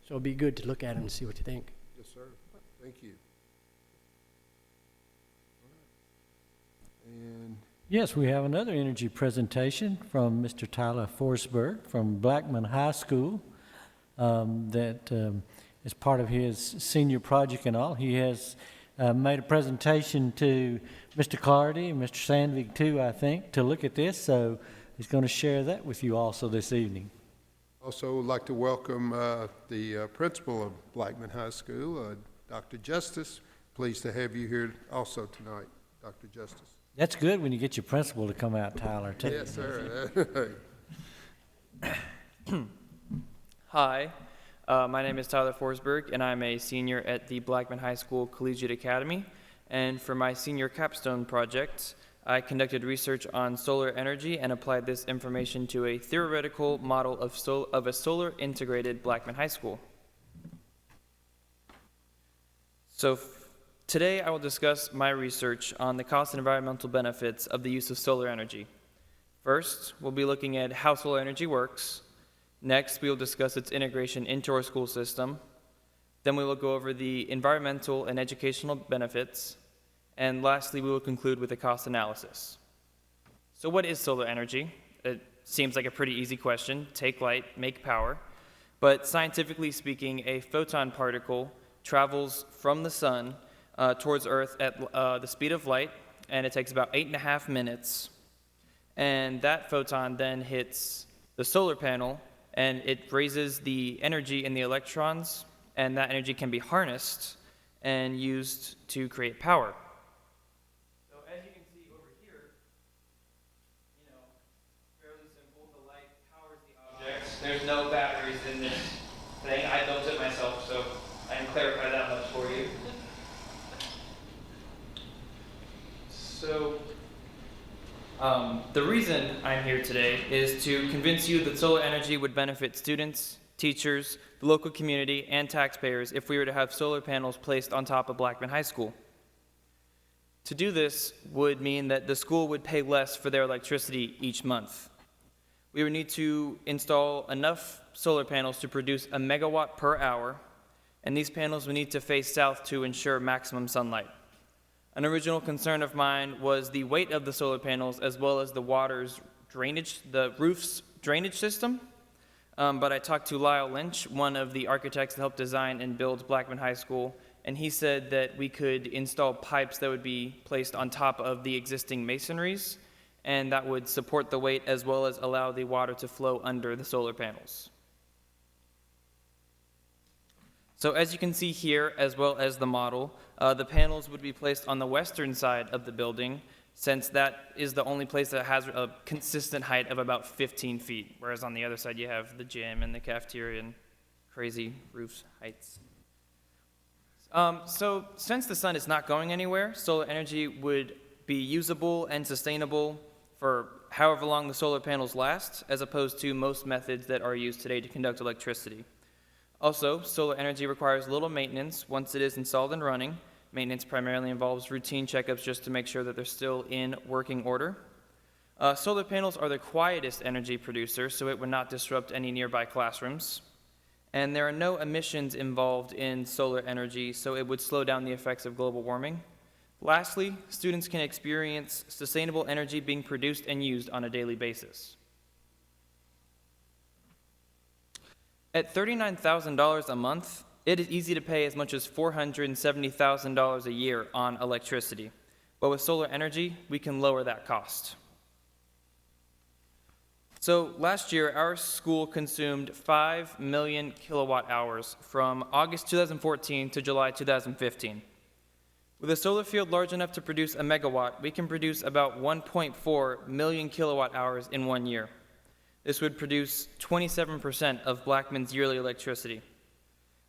So it'd be good to look at them and see what you think. Yes, sir. Thank you. All right. And Yes, we have another energy presentation from Mr. Tyler Forsberg from Blackman High School that is part of his senior project and all. He has made a presentation to Mr. Clardy and Mr. Sandvig too, I think, to look at this. So he's going to share that with you also this evening. also would like to welcome the principal of Blackman High School, Dr. Justice. Pleased to have you here also tonight, Dr. Justice. That's good when you get your principal to come out, Tyler, too. Yes, sir. Hi, my name is Tyler Forsberg, and I'm a senior at the Blackman High School Collegiate Academy. And for my senior capstone project, I conducted research on solar energy and applied this information to a theoretical model of a solar integrated Blackman High School. So today I will discuss my research on the cost and environmental benefits of the use of solar energy. First, we'll be looking at how solar energy works. Next, we will discuss its integration into our school system. Then we will go over the environmental and educational benefits. And lastly, we will conclude with a cost analysis. So what is solar energy? It seems like a pretty easy question. Take light, make power. But scientifically speaking, a photon particle travels from the sun towards Earth at the speed of light, and it takes about 8.5 minutes. And that photon then hits the solar panel, and it raises the energy in the electrons, and that energy can be harnessed and used to create power. So as you can see over here, fairly simple. The light powers the objects. There's no batteries in this thing. I built it myself, so I can clarify that much for you. So, the reason I'm here today is to convince you that solar energy would benefit students, teachers, the local community, and taxpayers if we were to have solar panels placed on top of Blackman High School. To do this would mean that the school would pay less for their electricity each month. We would need to install enough solar panels to produce 1 megawatt per hour, and these panels would need to face south to ensure maximum sunlight. An original concern of mine was the weight of the solar panels as well as the the roof's drainage system. But I talked to Lyle Lynch, one of the architects that helped design and build Blackman High School, and he said that we could install pipes that would be placed on top of the existing masonries, and that would support the weight as well as allow the water to flow under the solar panels. So as you can see here, as well as the model, the panels would be placed on the western side of the building, since that is the only place that has a consistent height of about 15 feet, whereas on the other side you have the gym and the cafeteria and crazy roof heights. So since the sun is not going anywhere, solar energy would be usable and sustainable for however long the solar panels last, as opposed to most methods that are used today to conduct electricity. Also, solar energy requires little maintenance once it is installed and running. Maintenance primarily involves routine checkups just to make sure that they're still in working order. Solar panels are the quietest energy producer, so it would not disrupt any nearby classrooms. And there are no emissions involved in solar energy, so it would slow down the effects of global warming. Lastly, students can experience sustainable energy being produced and used on a daily basis. At $39,000 a month, it is easy to pay as much as $470,000 a year on electricity. But with solar energy, we can lower that cost. So last year, our school consumed 5 million kilowatt hours from August 2014 to July 2015. With a solar field large enough to produce a megawatt, we can produce about 1.4 million kilowatt hours in 1 year. This would produce 27% of Blackman's yearly electricity.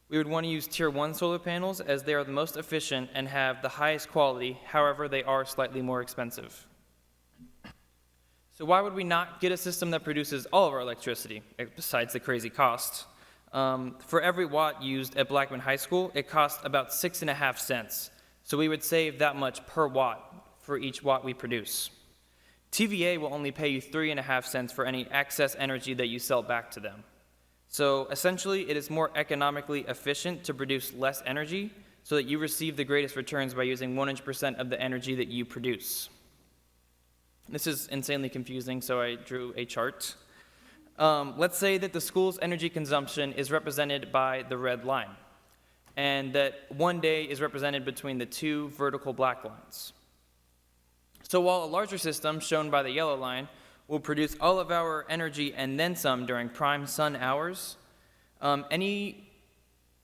We would want to use Tier 1 solar panels as they are the most efficient and have the highest quality, however, they are slightly more expensive. So why would we not get a system that produces all of our electricity, besides the crazy cost? For every watt used at Blackman High School, it costs about 6.5 cents. So we would save that much per watt for each watt we produce. TVA will only pay you 3.5 cents for any excess energy that you sell back to them. So essentially, it is more economically efficient to produce less energy so that you receive the greatest returns by using 100% of the energy that you produce. This is insanely confusing, so I drew a chart. Let's say that the school's energy consumption is represented by the red line, and that one day is represented between the two vertical black lines. So while a larger system, shown by the yellow line, will produce all of our energy and then some during prime sun hours, any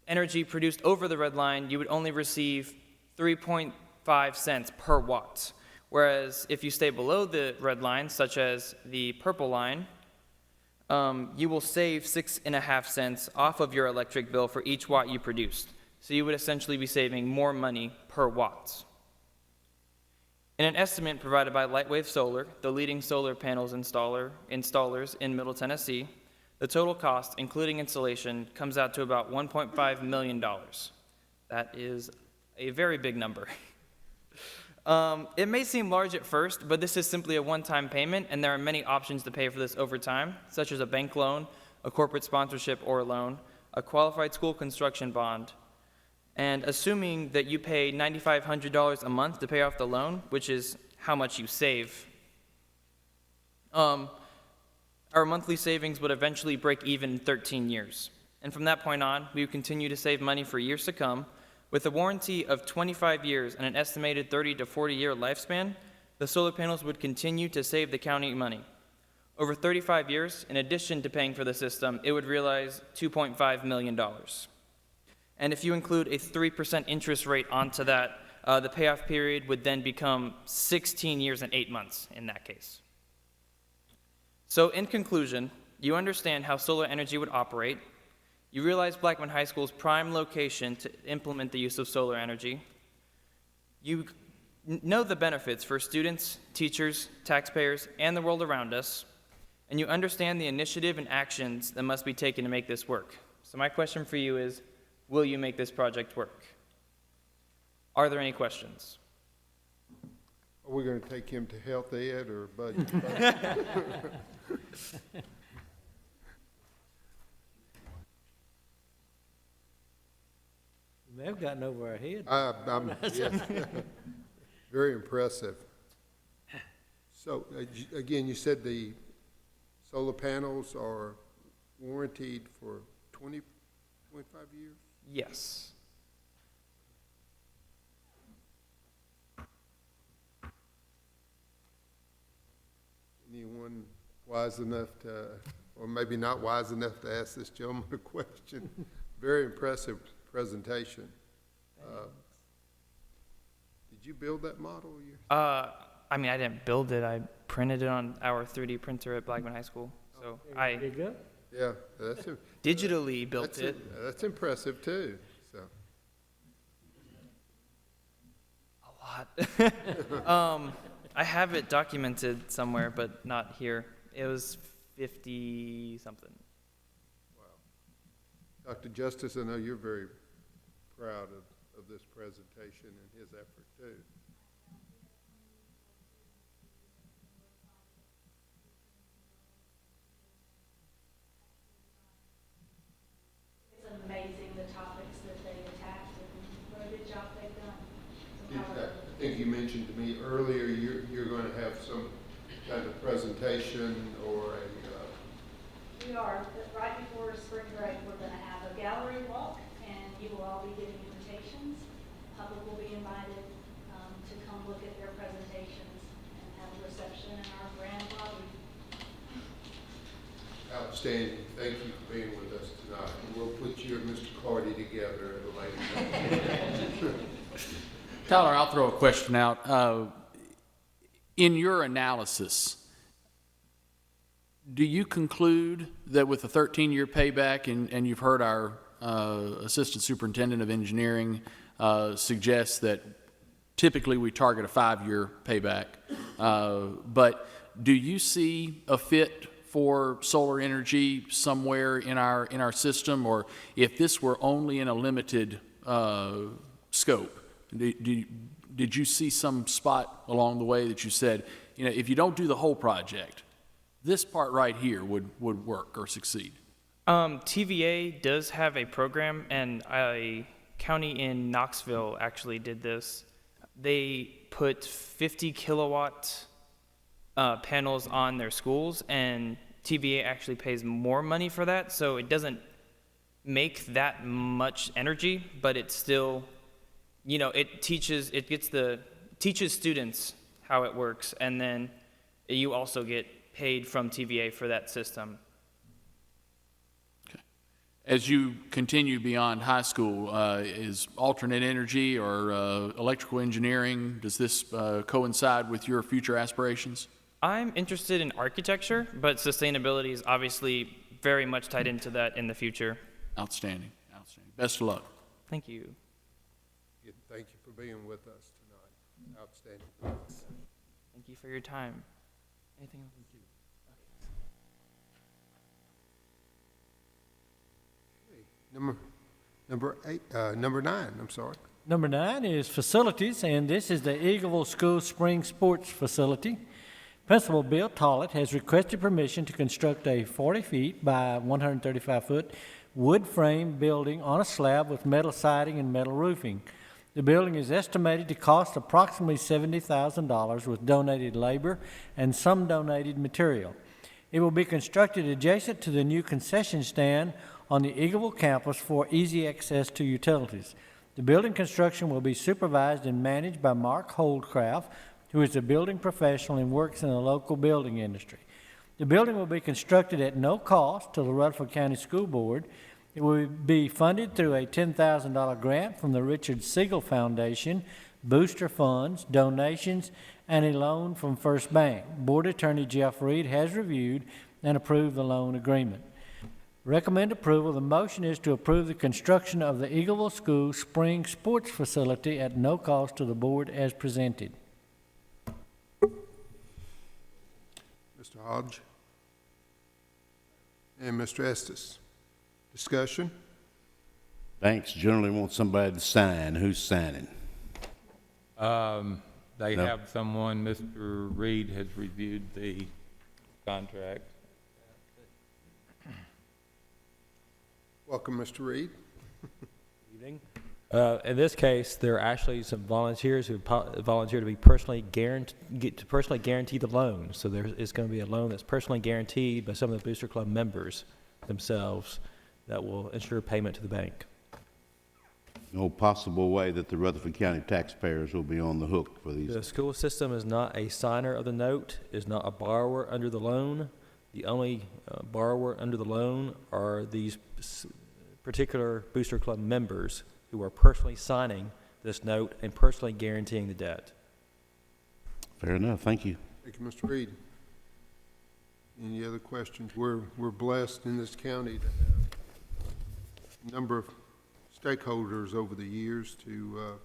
energy produced over the red line, you would only receive 3.5 cents per watt. Whereas if you stay below the red line, such as the purple line, you will save 6.5 cents off of your electric bill for each watt you produced. So you would essentially be saving more money per watt. In an estimate provided by Lightwave Solar, the leading solar panels installers in Middle Tennessee, the total cost, including installation, comes out to about $1.5 million. That is a very big number. It may seem large at first, but this is simply a one-time payment, and there are many options to pay for this over time, such as a bank loan, a corporate sponsorship or loan, a qualified school construction bond. And assuming that you pay $9,500 a month to pay off the loan, which is how much you save, our monthly savings would eventually break even in 13 years. And from that point on, we would continue to save money for years to come. With a warranty of 25 years and an estimated 30 to 40-year lifespan, the solar panels would continue to save the county money. Over 35 years, in addition to paying for the system, it would realize $2.5 million. And if you include a 3% interest rate onto that, the payoff period would then become 16 years and 8 months in that case. So in conclusion, you understand how solar energy would operate. You realize Blackman High School's prime location to implement the use of solar energy. You know the benefits for students, teachers, taxpayers, and the world around us. And you understand the initiative and actions that must be taken to make this work. So my question for you is, will you make this project work? Are there any questions? Are we going to take him to health ed or budget? They've gotten over our head. Yes. Very impressive. So, again, you said the solar panels are warranted for 20, 25 years? Yes. Anyone wise enough to, or maybe not wise enough to ask this gentleman a question? Very impressive presentation. Did you build that model? I mean, I didn't build it. I printed it on our 3D printer at Blackman High School. So I There you go. Yeah, that's it. digitally built That's it. That's impressive too, so. A lot. I have it documented somewhere, but not here. It was 50 something. Dr. Justice, I know you're very proud of this presentation and his effort too. It's amazing the topics that they attacked and what a good job they've done. I think you mentioned to me earlier, you're going to have some kind of presentation or a, We are, but right before spring break, we're gonna have a gallery walk, and you will all be getting invitations. Public will be invited, to come look at their presentations and have a reception in our grand lobby. outstanding. Thank you for being with us tonight. And we'll put you and Mr. Clardy together at a later date. Tyler, I'll throw a question out. In your analysis, do you conclude that with a 13-year payback, and you've heard our Assistant Superintendent of Engineering suggest that typically we target a 5-year payback, but do you see a fit for solar energy somewhere in our system, or if this were only in a limited scope, did you see some spot along the way that you said, you know, if you don't do the whole project, this part right here would work or succeed? TVA does have a program, and a county in Knoxville actually did this. They put 50 kilowatt panels on their schools, and TVA actually pays more money for that, so it doesn't make that much energy, but it's still, you know, it teaches students how it works, and then you also get paid from TVA for that system. As you continue beyond high school, is alternate energy or electrical engineering, does this coincide with your future aspirations? I'm interested in architecture, but sustainability is obviously very much tied into that in the future. Outstanding, outstanding. Best of luck. Thank you. Thank you for being with us tonight. Outstanding. Thank you for your time. Anything else? Number 9, I'm sorry. Number 9 is facilities, and this is the Eagleville School Spring Sports Facility. Principal Bill Tollett has requested permission to construct a 40 feet by 135 foot wood frame building on a slab with metal siding and metal roofing. The building is estimated to cost approximately $70,000 with donated labor and some donated material. It will be constructed adjacent to the new concession stand on the Eagleville campus for easy access to utilities. The building construction will be supervised and managed by Mark Holdcraft, who is a building professional and works in the local building industry. The building will be constructed at no cost to the Rutherford County School Board. It will be funded through a $10,000 grant from the Richard Siegel Foundation, booster funds, donations, and a loan from First Bank. Board Attorney Jeff Reed has reviewed and approved the loan agreement. Recommend approval. The motion is to approve the construction of the Eagleville School Spring Sports Facility at no cost to the board as presented. Mr. Hodge and Mr. Estes. Discussion? Banks generally want somebody to sign. Who's signing? They No. have someone, Mr. Reed has reviewed the contract. Welcome, Mr. Reed. Evening. In this case, there are actually some volunteers who volunteer to be personally guarantee the loan. So there is going to be a loan that's personally guaranteed by some of the Booster Club members themselves that will ensure payment to the bank. No possible way that the Rutherford County taxpayers will be on the hook for these. The school system is not a signer of the note, is not a borrower under the loan. The only borrower under the loan are these particular Booster Club members who are personally signing this note and personally guaranteeing the debt. Fair enough. Thank you. Thank you, Mr. Reed. Any other questions? We're blessed in this county to have a number of stakeholders over the years to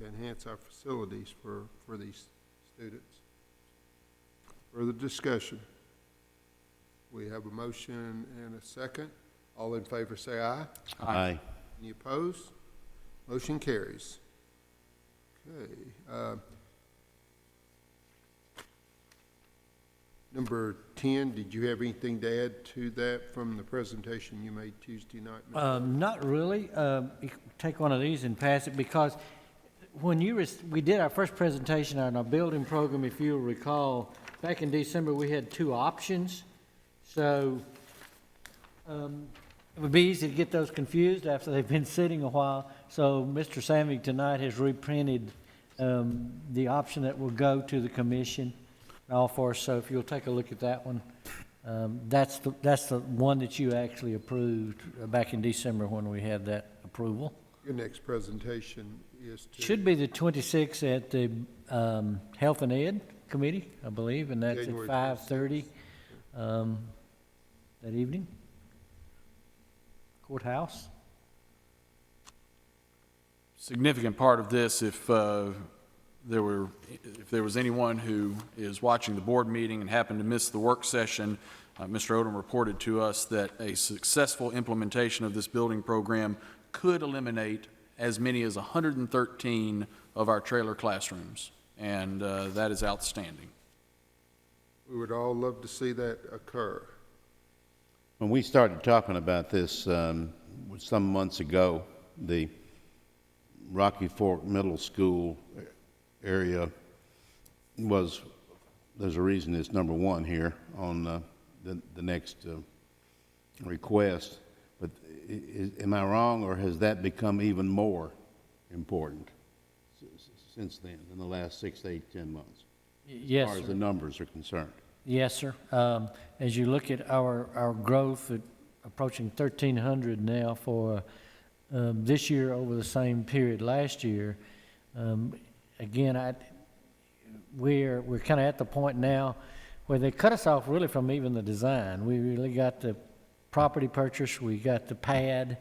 enhance our facilities for these students. Further discussion? We have a motion and a second. All in favor say aye. Aye. Any opposed? Motion carries. Okay. Number 10, did you have anything to add to that from the presentation you made Tuesday night? Mr. Not really. You can take one of these and pass it, because when we did our first presentation on our building program, if you'll recall, back in December, we had two options. So it would be easy to get those confused after they've been sitting a while. So Mr. Savig tonight has reprinted the option that will go to the commission. All for us. So if you'll take a look at that one, that's the one that you actually approved back in December when we had that approval. Your next presentation is to... Should be the 26th at the Health and Ed Committee, I believe, and that's January at 5:30 that evening. Courthouse. Significant part of this, if there was anyone who is watching the board meeting and happened to miss the work session, Mr. Odom reported to us that a successful implementation of this building program could eliminate as many as 113 of our trailer classrooms, and that is outstanding. We would all love to see that occur. When we started talking about this some months ago, the Rocky Fork Middle School area there's a reason it's number one here on the next request. But am I wrong, or has that become even more important since then, in the last 6 to 8, 10 months? Yes, as far as sir. the numbers are concerned? Yes, sir. As you look at our growth at approaching 1,300 now for this year over the same period last year, again, we're kind of at the point now where they cut us off really from even the design. We really got the property purchase, we got the pad,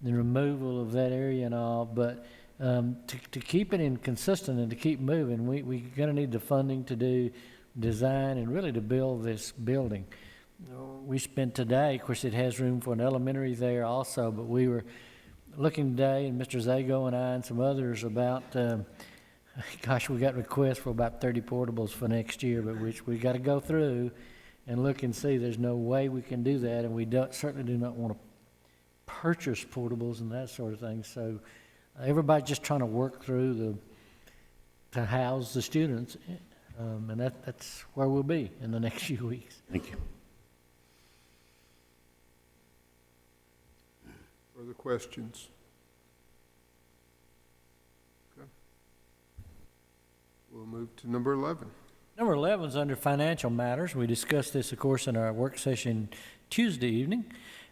the removal of that area and all, but to keep it inconsistent and to keep moving, we're going to need the funding to do design and really to build this building. We spent today, of course it has room for an elementary there also, but we were looking today, and Mr. Zago and I and some others about, gosh, we got requests for about 30 portables for next year, but which we got to go through and look and see. There's no way we can do that, and we certainly do not want to purchase portables and that sort of thing. So everybody's just trying to work through to house the students, and that's where we'll be in the next few weeks. Thank you. Further questions? Okay. We'll move to number 11. Number 11 is under financial matters. We discussed this, of course, in our work session Tuesday evening.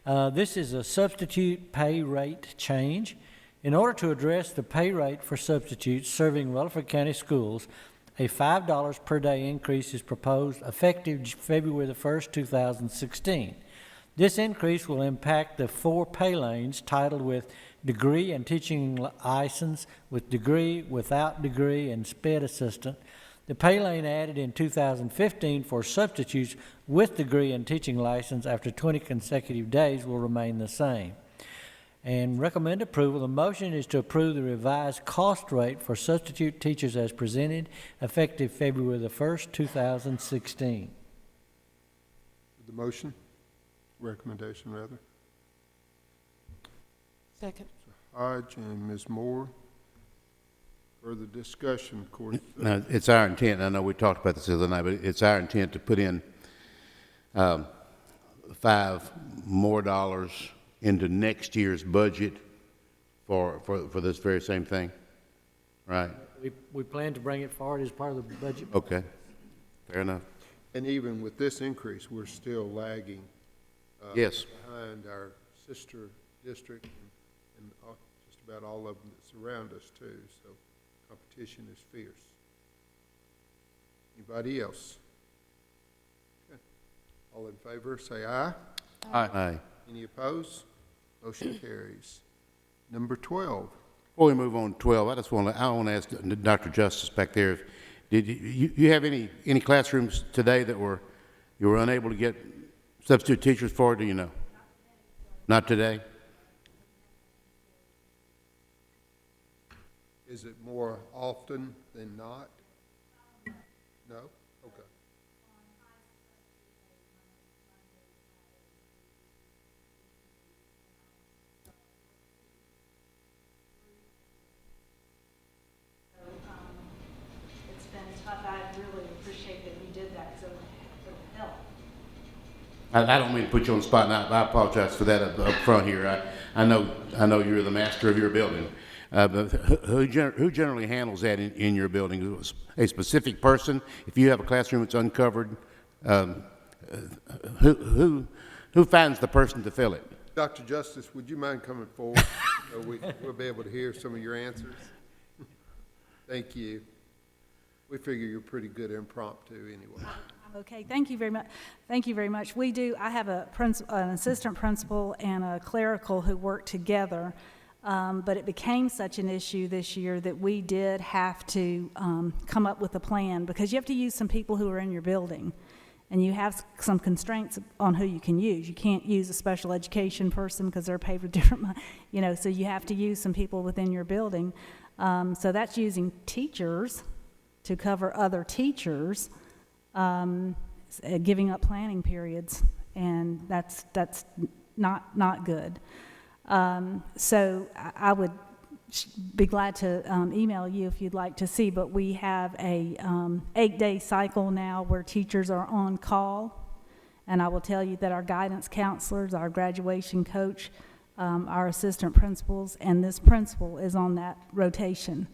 This is a substitute pay rate change. In order to address the pay rate for substitutes serving Rutherford County schools, a $5 per day increase is proposed effective February the 1st, 2016. This increase will impact the 4 pay lanes titled with degree and teaching license, with degree, without degree, and SPED assistant. The pay lane added in 2015 for substitutes with degree and teaching license after 20 consecutive days will remain the same. And recommend approval. The motion is to approve the revised cost rate for substitute teachers as presented, effective February the 1st, 2016. The motion? Recommendation, rather. Second. Hodge and Ms. Moore. Further discussion, of course. Now, it's our intent, I know we talked about this the other night, but it's our intent to put in $5 more into next year's budget for this very same thing, right? We plan to bring it forward as part of the budget. Okay, fair enough. And even with this increase, we're still lagging Yes. behind our sister district and just about all of them that surround us too. So competition is fierce. Anybody else? Okay. All in favor, say aye. Aye. Any opposed? Motion carries. Number 12. Before we move on to 12, I want to ask Dr. Justice back there, did you have any classrooms today that you were unable to get substitute teachers for, do you know? Not today? Is it more often than not? No? Okay. It's been tough. I really appreciate that you did that, so it'll help. I don't mean to put you on the spot, and I apologize for that up front here. I know you're the master of your building. But who generally handles that in your building? A specific person? If you have a classroom that's uncovered, who finds the person to fill it? Dr. Justice, would you mind coming forward so we'll be able to hear some of your answers? Thank you. We figure you're pretty good impromptu anyway. Okay, thank you very much. Thank you very much. We do, I have an assistant principal and a clerical who work together, but it became such an issue this year that we did have to come up with a plan, because you have to use some people who are in your building, and you have some constraints on who you can use. You can't use a special education person because they're paid with different money, so you have to use some people within your building. So that's using teachers to cover other teachers, giving up planning periods, and that's not good. So I would be glad to email you if you'd like to see, but we have a 8-day cycle now where teachers are on call, and I will tell you that our guidance counselors, our graduation coach, our assistant principals, and this principal is on that rotation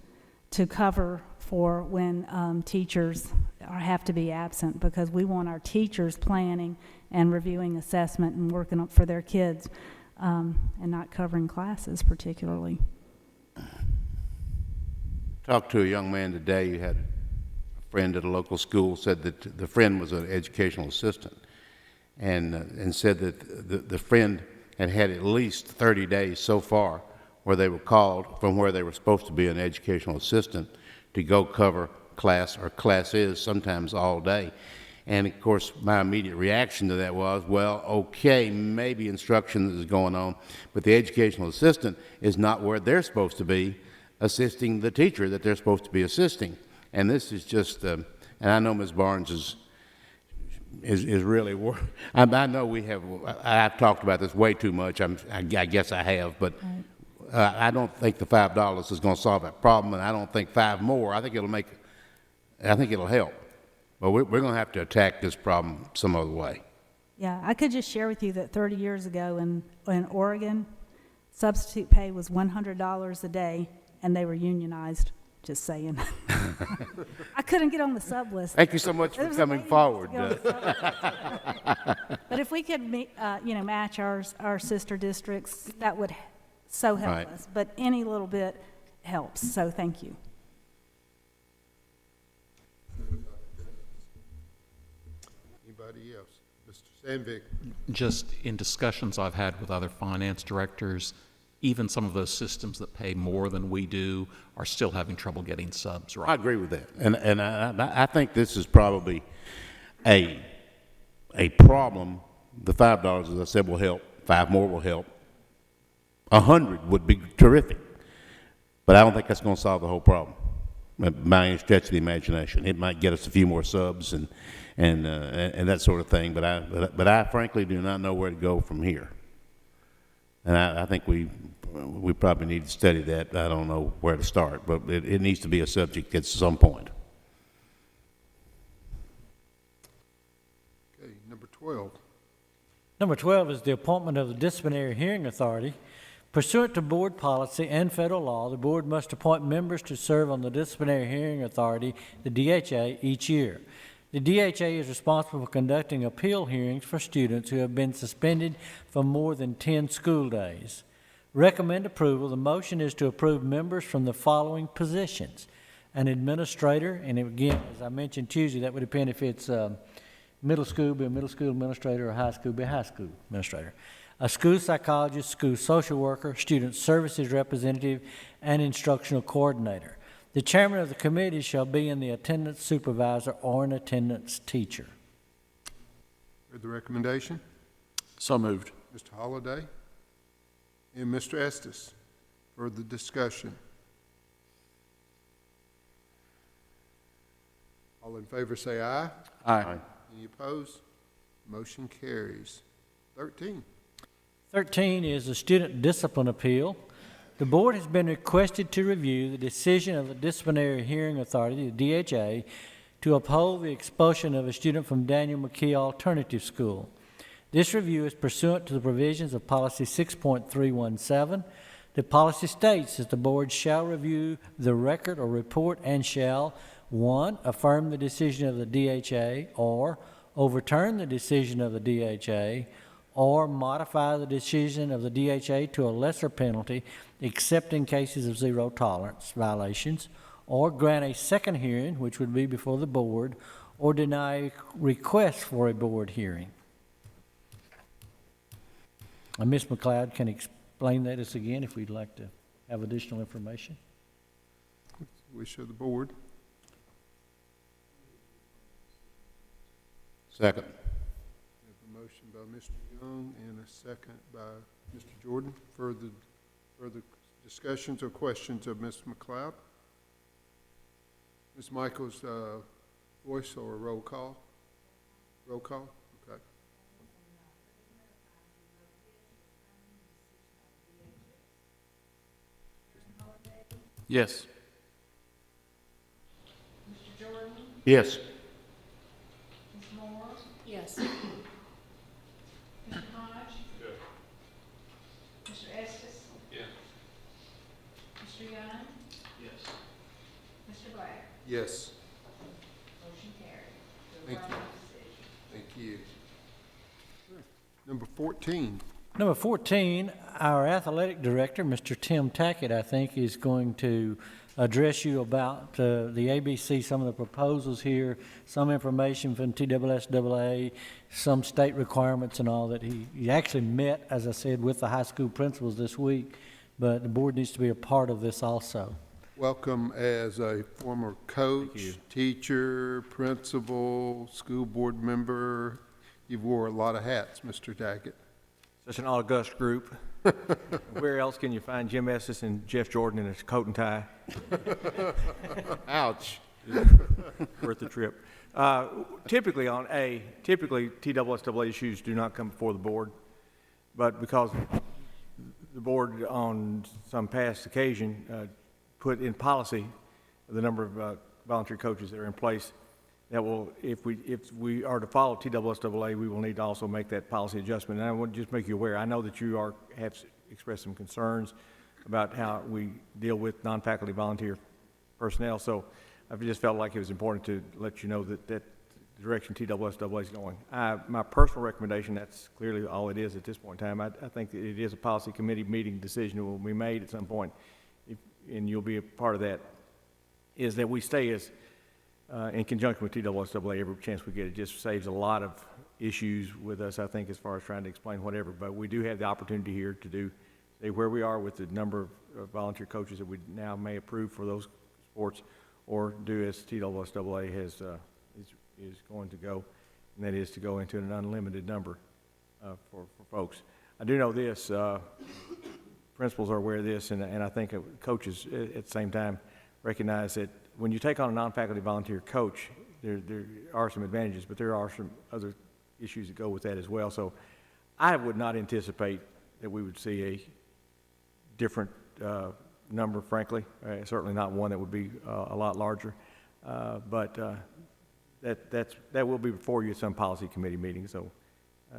to cover for when teachers have to be absent, because we want our teachers planning and reviewing assessment and working up for their kids, and not covering classes particularly. Talked to a young man today who had a friend at a local school, said that the friend was an educational assistant, and said that the friend had had at least 30 days so far where they were called from where they were supposed to be an educational assistant to go cover class or classes, sometimes all day. And of course, my immediate reaction to that was, well, okay, maybe instruction is going on, but the educational assistant is not where they're supposed to be assisting the teacher that they're supposed to be assisting. And this is just, and I know Ms. Barnes is really, I know I've talked about this way too much, I guess I have, but I don't think the $5 is going to solve that problem, and I don't think 5 more. I think it'll help. But we're going to have to attack this problem some other way. Yeah, I could just share with you that 30 years ago in Oregon, substitute pay was $100 a day, and they were unionized. Just saying. I couldn't get on the sub list. Thank you so much for coming forward. But if we could, match our sister districts, that would so help us. But any little bit helps. So thank you. Anybody else? Mr. Sandvik. Just in discussions I've had with other finance directors, even some of those systems that pay more than we do are still having trouble getting subs right. I agree with that. And I think this is probably a problem. The $5, as I said, will help. 5 more will help. 100 would be terrific. But I don't think that's going to solve the whole problem by any stretch of the imagination. It might get us a few more subs and that sort of thing, but I frankly do not know where to go from here. And I think we we probably need to study that. I don't know where to start, but it needs to be a subject at some point. Okay, number 12. Number 12 is the appointment of the Disciplinary Hearing Authority. Pursuant to board policy and federal law, the board must appoint members to serve on the Disciplinary Hearing Authority, the DHA, each year. The DHA is responsible for conducting appeal hearings for students who have been suspended for more than 10 school days. Recommend approval. The motion is to approve members from the following positions: an administrator, and again, as I mentioned Tuesday, that would depend if it's middle school, be a middle school administrator, or high school, be a high school administrator. A school psychologist, school social worker, student services representative, and instructional coordinator. The chairman of the committee shall be the attendance supervisor or an attendance teacher. Heard the recommendation? So moved. Mr. Holliday and Mr. Estes. Further discussion? All in favor say aye. Aye. Any opposed? Motion carries. 13. 13 is a student discipline appeal. The board has been requested to review the decision of the Disciplinary Hearing Authority, the DHA, to uphold the expulsion of a student from Daniel McKee Alternative School. This review is pursuant to the provisions of Policy 6.317. The policy states that the board shall review the record or report and shall, 1, affirm the decision of the DHA, or overturn the decision of the DHA, or modify the decision of the DHA to a lesser penalty, except in cases of zero tolerance violations, or grant a second hearing, which would be before the board, or deny requests for a board hearing. And Ms. McLeod can explain that to us again if we'd like to have additional information. Wish of the board. Second. We have a motion by Mr. Young and a second by Mr. Jordan. Further discussions or questions of Ms. McLeod? Ms. Michaels, voice or roll call? Roll call? Okay. Yes. Yes. Yes. Mr. Hodge? Yes. Mr. Estes? Yes. Mr. Young? Yes. Mr. Black? Yes. Motion carried. Thank you. Thank you. Number 14. Number 14, our athletic director, Mr. Tim Tackett, I think, is going to address you about the ABC, some of the proposals here, some information from TSSAA, some state requirements and all that. He actually met, as I said, with the high school principals this week, but the board needs to be a part of this also. Welcome as a former coach, teacher, principal, school board member. You've wore a lot of hats, Mr. Tackett. Such an august group. Where else can you find Jim Estes and Jeff Jordan in a coat and tie? Ouch. Worth the trip. Typically TSSAA issues do not come before the board, but because the board on some past occasion put in policy the number of volunteer coaches that are in place, that will, if we are to follow TSSAA, we will need to also make that policy adjustment. And I want to just make you aware, I know that you have expressed some concerns about how we deal with non-faculty volunteer personnel, so I've just felt like it was important to let you know that the direction TSSAA is going. My personal recommendation, that's clearly all it is at this point in time, I think that it is a policy committee meeting decision that will be made at some point, and you'll be a part of that, is that we stay as in conjunction with TSSAA every chance we get. It just saves a lot of issues with us, I think, as far as trying to explain whatever. But we do have the opportunity here to say where we are with the number of volunteer coaches that we now may approve for those sports, or do as TSSAA is going to go, and that is to go into an unlimited number for folks. I do know this, principals are aware of this, and I think coaches at the same time recognize that when you take on a non-faculty volunteer coach, there are some advantages, but there are some other issues that go with that as well. So I would not anticipate that we would see a different number, frankly. Certainly not one that would be a lot larger. But that will be before you at some policy committee meeting, so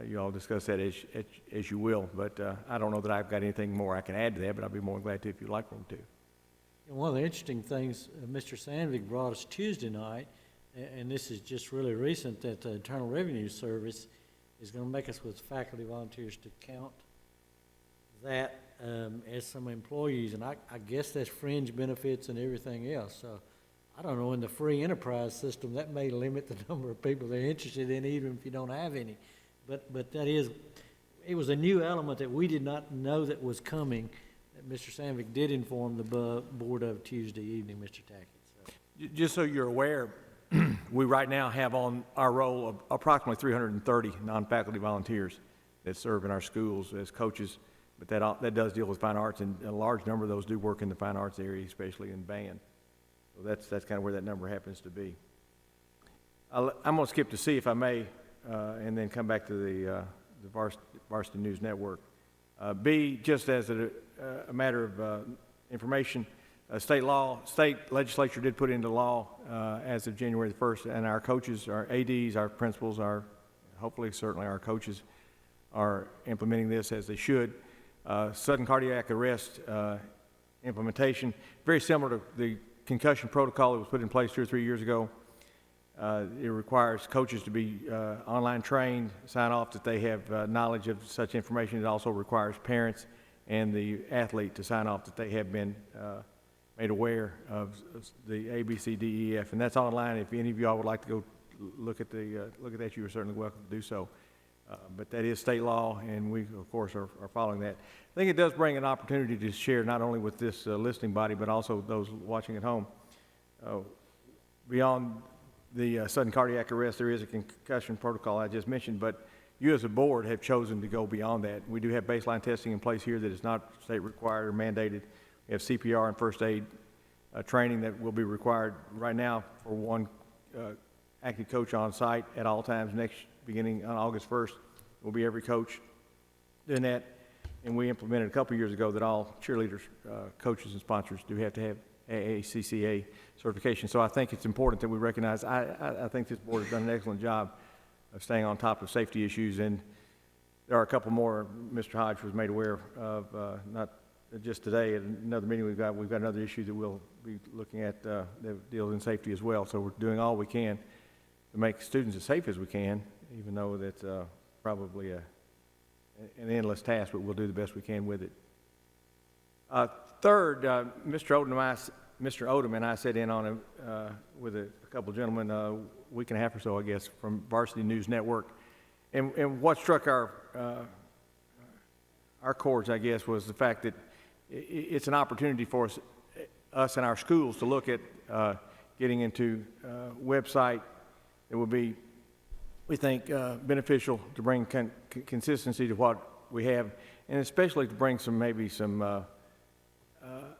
you all discuss that as you will. But I don't know that I've got anything more I can add to that, but I'd be more than glad to if you'd like me to. And one of the interesting things Mr. Sandvik brought us Tuesday night, and this is just really recent, that the Internal Revenue Service is going to make us with faculty volunteers to count that as some employees, and I guess that's fringe benefits and everything else. So I don't know, in the free enterprise system, that may limit the number of people they're interested in, even if you don't have any. But that is, it was a new element that we did not know that was coming, that Mr. Sandvik did inform the board of Tuesday evening, Mr. Tackett. So. Just so you're aware, we right now have on our roll of approximately 330 non-faculty volunteers that serve in our schools as coaches, but that does deal with fine arts, and a large number of those do work in the fine arts area, especially in band. So that's kind of where that number happens to be. I'm going to skip to C, if I may, and then come back to the Varsity News Network. B, just as a matter of information, state legislature did put into law as of January the 1st, and our coaches, our ADs, our principals, hopefully certainly our coaches are implementing this as they should. Sudden cardiac arrest implementation, very similar to the concussion protocol that was put in place 2 or 3 years ago. It requires coaches to be online trained, sign off that they have knowledge of such information. It also requires parents and the athlete to sign off that they have been made aware of the A, B, C, D, E, F, and that's online. If any of y'all would like to go look at that, you are certainly welcome to do so. But that is state law, and we, of course, are following that. I think it does bring an opportunity to share not only with this listening body, but also those watching at home. Beyond the sudden cardiac arrest, there is a concussion protocol I just mentioned, but you as a board have chosen to go beyond that. We do have baseline testing in place here that is not state required or mandated. We have CPR and first aid training that will be required right now for one active coach on site at all times. Beginning on August 1st, will be every coach doing that. And we implemented a couple years ago that all cheerleaders, coaches, and sponsors do have to have AACCA certification. So I think it's important that we recognize, I think this board has done an excellent job of staying on top of safety issues. And there are a couple more Mr. Hodge was made aware of, not just today, at another meeting we've got another issue that we'll be looking at that deals in safety as well. So we're doing all we can to make students as safe as we can, even though that's probably an endless task, but we'll do the best we can with it. Third, Mr. Odom and I sat in on with a couple of gentlemen a week and a half or so, I guess, from Varsity News Network. And what struck our chords, I guess, was the fact that it's an opportunity for us and our schools to look at getting into a website that would be, we think, beneficial to bring consistency to what we have, and especially to bring some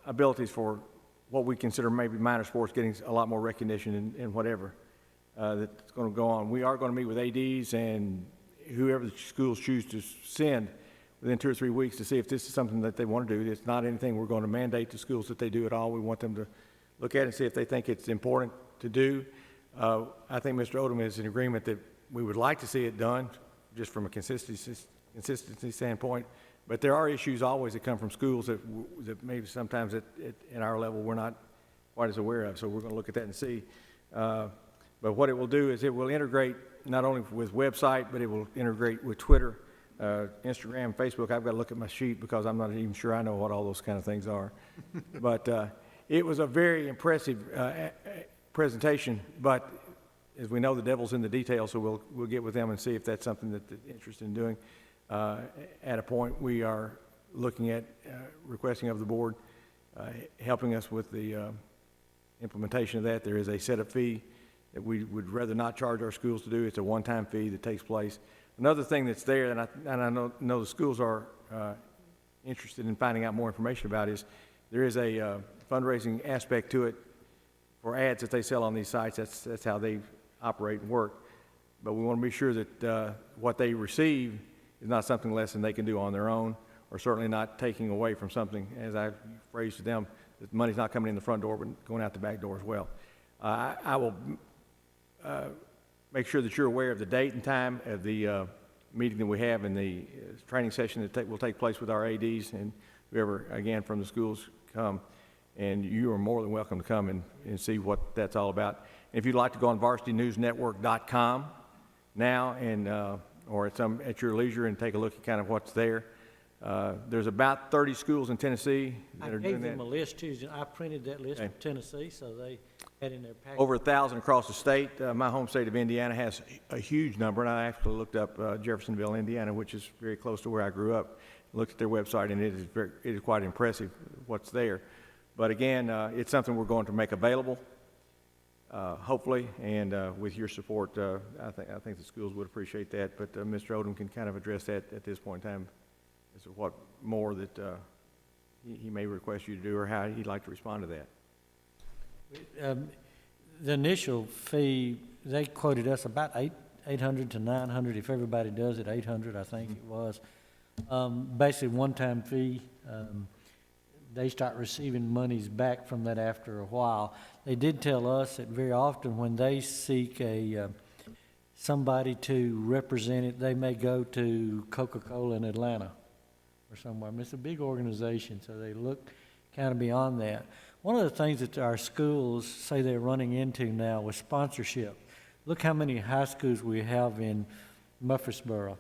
abilities for what we consider maybe minor sports getting a lot more recognition and whatever that's going to go on. We are going to meet with ADs and whoever the schools choose to send within 2 or 3 weeks to see if this is something that they want to do. It's not anything we're going to mandate to schools that they do at all. We want them to look at it and see if they think it's important to do. I think Mr. Odom is in agreement that we would like to see it done, just from a consistency standpoint. But there are issues always that come from schools that maybe sometimes at our level we're not quite as aware of. So we're going to look at that and see. But what it will do is it will integrate not only with website, but it will integrate with Twitter, Instagram, Facebook. I've got to look at my sheet because I'm not even sure I know what all those kind of things are. But it was a very impressive presentation, but as we know, the devil's in the details, so we'll get with them and see if that's something that they're interested in doing. At a point, we are looking at requesting of the board helping us with the implementation of that. There is a setup fee that we would rather not charge our schools to do. It's a one-time fee that takes place. Another thing that's there, and I know the schools are interested in finding out more information about, is there is a fundraising aspect to it for ads that they sell on these sites. That's how they operate and work. But we want to be sure that what they receive is not something less than they can do on their own, or certainly not taking away from something, as I phrased to them, that money's not coming in the front door, but going out the back door as well. I will make sure that you're aware of the date and time of the meeting that we have and the training session that will take place with our ADs and whoever, again, from the schools come. And you are more than welcome to come and see what that's all about. And if you'd like to go on varsitynewsnetwork.com now and or at your leisure and take a look at kind of what's there. There's about 30 schools in Tennessee that are doing that. I gave them a list Tuesday. I printed that list from Tennessee, so they had in their package. Over 1,000 across the state. My home state of Indiana has a huge number, and I actually looked up Jeffersonville, Indiana, which is very close to where I grew up. Looked at their website, and it is quite impressive what's there. But again, it's something we're going to make available, hopefully, and with your support, I think the schools would appreciate that. But Mr. Odom can kind of address that at this point in time as to what more that he may request you to do or how he'd like to respond to that. The initial fee, they quoted us about $800 to $900 if everybody does it, $800 I think it was. Basically one-time fee. They start receiving monies back from that after a while. They did tell us that very often when they seek somebody to represent it, they may go to Coca-Cola in Atlanta or somewhere. I mean, it's a big organization, so they look kind of beyond that. One of the things that our schools say they're running into now is sponsorship. Look how many high schools we have in Murfreesboro.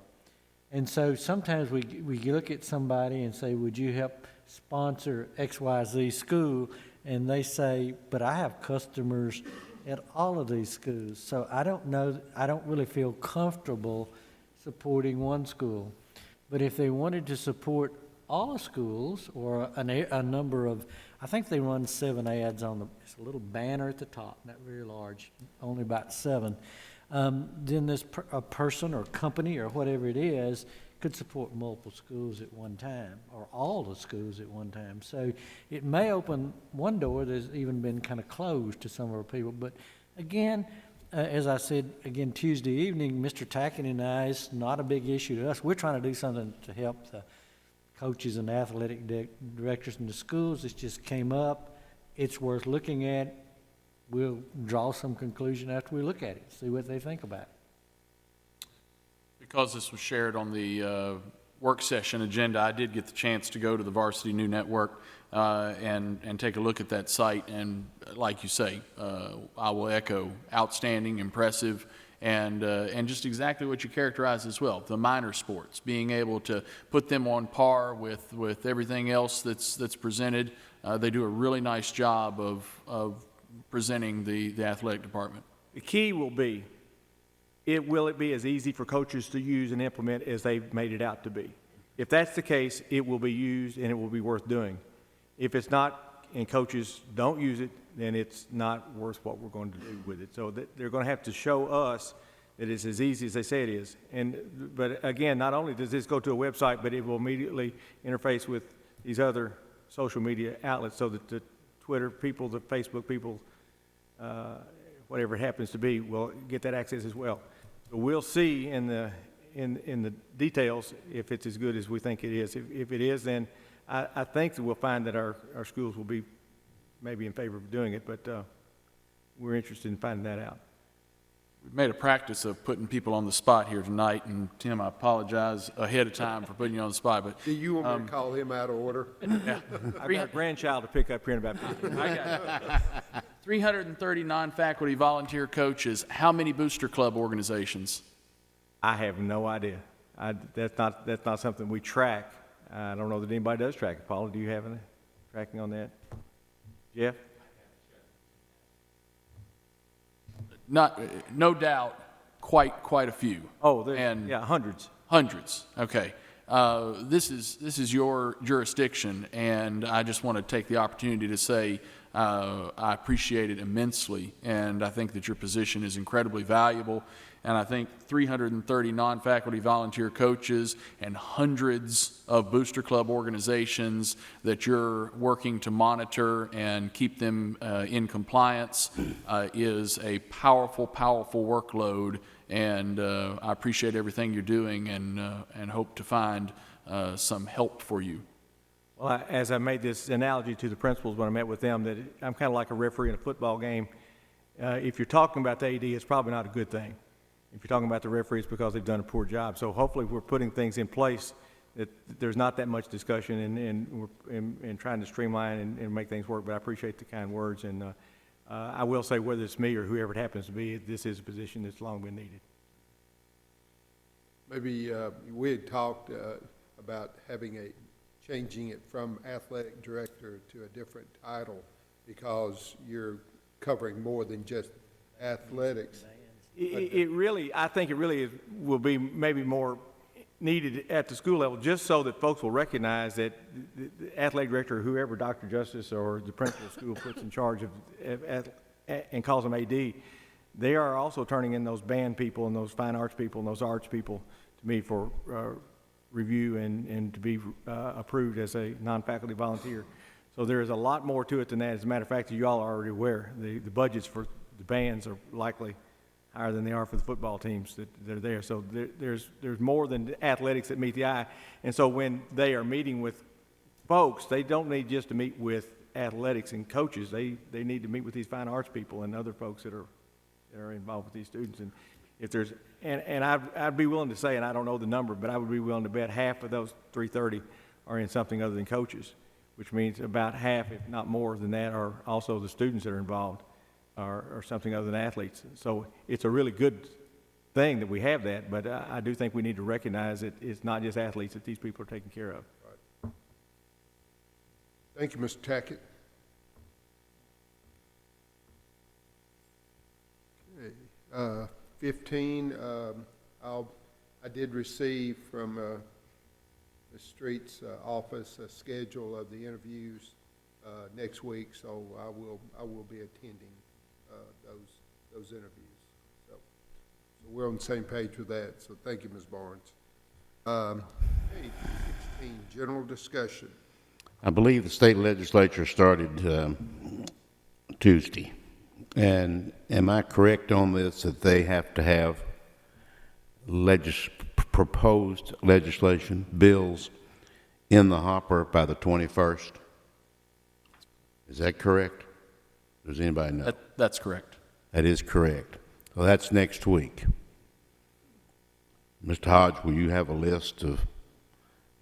And so sometimes we look at somebody and say, would you help sponsor XYZ school? And they say, but I have customers at all of these schools. So I don't really feel comfortable supporting one school. But if they wanted to support all schools or a number of, I think they run 7 ads on it's a little banner at the top, not very large, only about 7. Then a person or company or whatever it is could support multiple schools at one time or all the schools at one time. So it may open one door that's even been kind of closed to some of our people. But again, as I said again Tuesday evening, Mr. Tackett and I, it's not a big issue to us. We're trying to do something to help the coaches and athletic directors in the schools. It just came up. It's worth looking at. We'll draw some conclusion after we look at it, see what they think about it. Because this was shared on the work session agenda, I did get the chance to go to the Varsity New Network and take a look at that site. And like you say, I will echo outstanding, impressive, and just exactly what you characterize as well, the minor sports, being able to put them on par with everything else that's presented. They do a really nice job of presenting the athletic department. The key will be, will it be as easy for coaches to use and implement as they've made it out to be? If that's the case, it will be used and it will be worth doing. If it's not and coaches don't use it, then it's not worth what we're going to do with it. So they're going to have to show us that it's as easy as they say it is. But again, not only does this go to a website, but it will immediately interface with these other social media outlets so that the Twitter people, the Facebook people, whatever it happens to be, will get that access as well. So we'll see in the details if it's as good as we think it is. If it is, then I think that we'll find that our schools will be maybe in favor of doing it, but we're interested in finding that out. We've made a practice of putting people on the spot here tonight, and Tim, I apologize ahead of time for putting you on the spot, but... Do you want me to call him out of order? Yeah. I've got a grandchild to pick up here in about 15 minutes. I got it. 330 non-faculty volunteer coaches. How many Booster Club organizations? I have no idea. That's not something we track. I don't know that anybody does track it. Paula, do you have any tracking on that? Jeff? No doubt, quite a few. Oh, yeah, hundreds. Hundreds. Okay. This is your jurisdiction, and I just want to take the opportunity to say I appreciate it immensely, and I think that your position is incredibly valuable. And I think 330 non-faculty volunteer coaches and hundreds of Booster Club organizations that you're working to monitor and keep them in compliance is a powerful workload And I appreciate everything you're doing and hope to find some help for you. Well, as I made this analogy to the principals when I met with them, that I'm kind of like a referee in a football game. If you're talking about the AD, it's probably not a good thing. If you're talking about the referees, because they've done a poor job. So hopefully we're putting things in place that there's not that much discussion and trying to streamline and make things work. But I appreciate the kind words. And I will say, whether it's me or whoever it happens to be, this is a position that's long been needed. Maybe we had talked about changing it from athletic director to a different title because you're covering more than just athletics. I think it really will be maybe more needed at the school level, just so that folks will recognize that the athletic director, or whoever Dr. Justice or the principal of the school puts in charge of and calls them AD, they are also turning in those band people and those fine arts people and those arts people to me for review and to be approved as a non-faculty volunteer. So there is a lot more to it than that. As a matter of fact, you all are already aware, the budgets for the bands are likely higher than they are for the football teams that are there. So there's more than athletics that meet the eye. And so when they are meeting with folks, they don't need just to meet with athletics and coaches. They need to meet with these fine arts people and other folks that are involved with these students. And if there's, and I'd be willing to say, and I don't know the number, but I would be willing to bet half of those 330 are in something other than coaches, which means about half, if not more than that, are also the students that are involved. Or something other than athletes. So it's a really good thing that we have that, but I do think we need to recognize that it's not just athletes that these people are taking care of. Right. Thank you, Mr. Tackett. Okay. 15, I did receive from the Streets office a schedule of the interviews next week, so I will be attending those interviews. So we're on the same page with that, so thank you, Ms. Barnes. Page 16, general discussion. I believe the state legislature started Tuesday. And am I correct on this, that they have to have proposed legislation, bills, in the hopper by the 21st? Is that correct? Does anybody know? That's correct. That is correct. So that's next week. Mr. Hodge, will you have a list of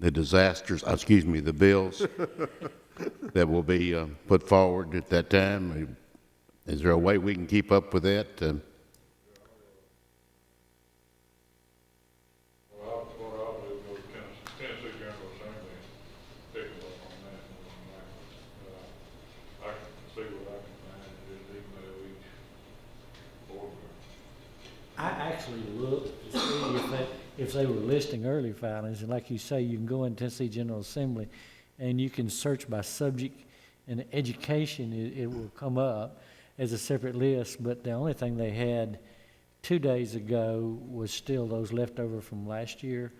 the the bills that will be put forward at that time? Is there a way we can keep up with that? I actually looked to see if they were listing early filings, and like you say, you can go in Tennessee General Assembly, and you can search by subject and education. It will come up as a separate list, but the only thing they had 2 days ago was still those leftover from last year.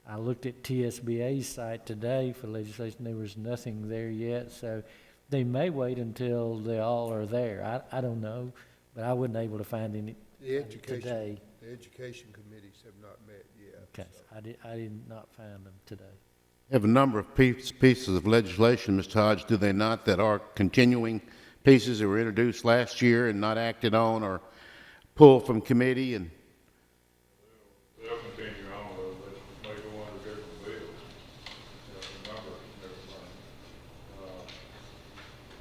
I looked at TSBA's site today for legislation. There was nothing there yet, so they may wait until they all are there. I don't know, but I wasn't able to find any today. The education committees have not met yet. Okay, so I did not find them today. Have a number of pieces of legislation, Mr. Hodge, do they not, that are continuing pieces that were introduced last year and not acted on or pulled from committee? And they'll continue on, they may go under different bills. Remember everything.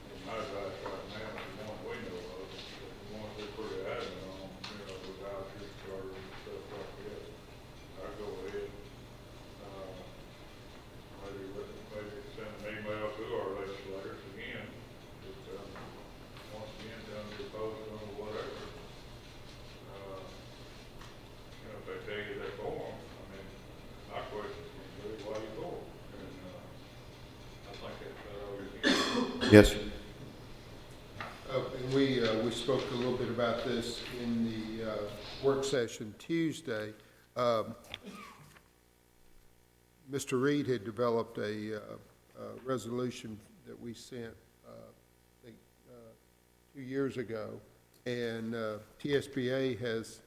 In my advice right now, the one we know of, the ones they're pretty adamant on, the vouchers, charters, and stuff like that. I'd go ahead, maybe send an email to our legislators again, just, once again, tell them you're opposed to them or whatever. If they tell you they're for them, I mean, my question is really, why are you for them? And, I think that's all you can. yes, sir. And we spoke a little bit about this in the work session Tuesday. Mr. Reed had developed a resolution that we sent, I think, 2 years ago, and TSBA has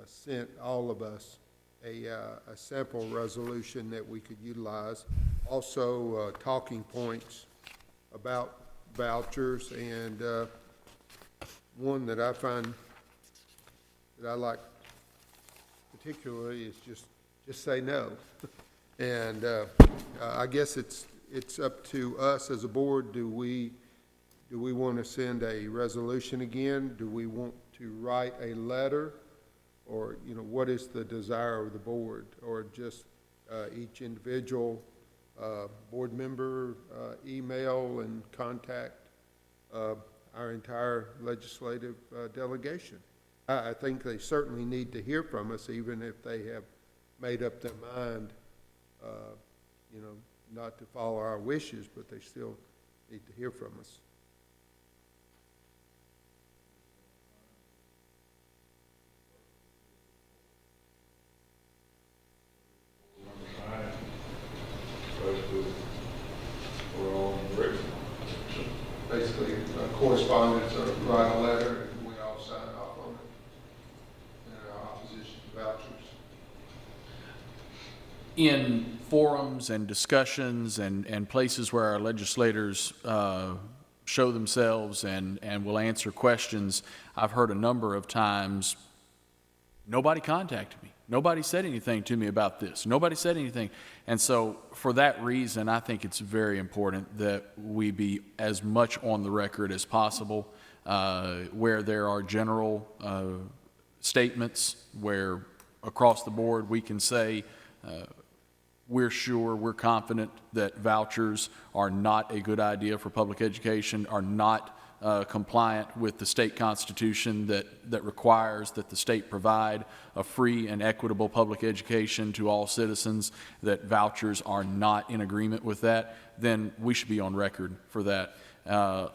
sent all of us a sample resolution that we could utilize. Also, talking points about vouchers, and one that I find that I like particularly is just say no. And I guess it's up to us as a board. Do we want to send a resolution again? Do we want to write a letter? Or, you know, what is the desire of the board? Or just each individual board member email and contact our entire legislative delegation? I think they certainly need to hear from us, even if they have made up their mind, you know, not to follow our wishes, but they still need to hear from us. Basically, correspondence or write a letter, and we all sign off on it in our opposition to vouchers. In forums and discussions and places where our legislators show themselves and will answer questions, I've heard a number of times, nobody contacted me. Nobody said anything to me about this. Nobody said anything. And so for that reason, I think it's very important that we be as much on the record as possible, where there are general statements where across the board we can say, we're sure, we're confident that vouchers are not a good idea for public education, are not compliant with the state constitution that requires that the state provide a free and equitable public education to all citizens, that vouchers are not in agreement with that, then we should be on record for that.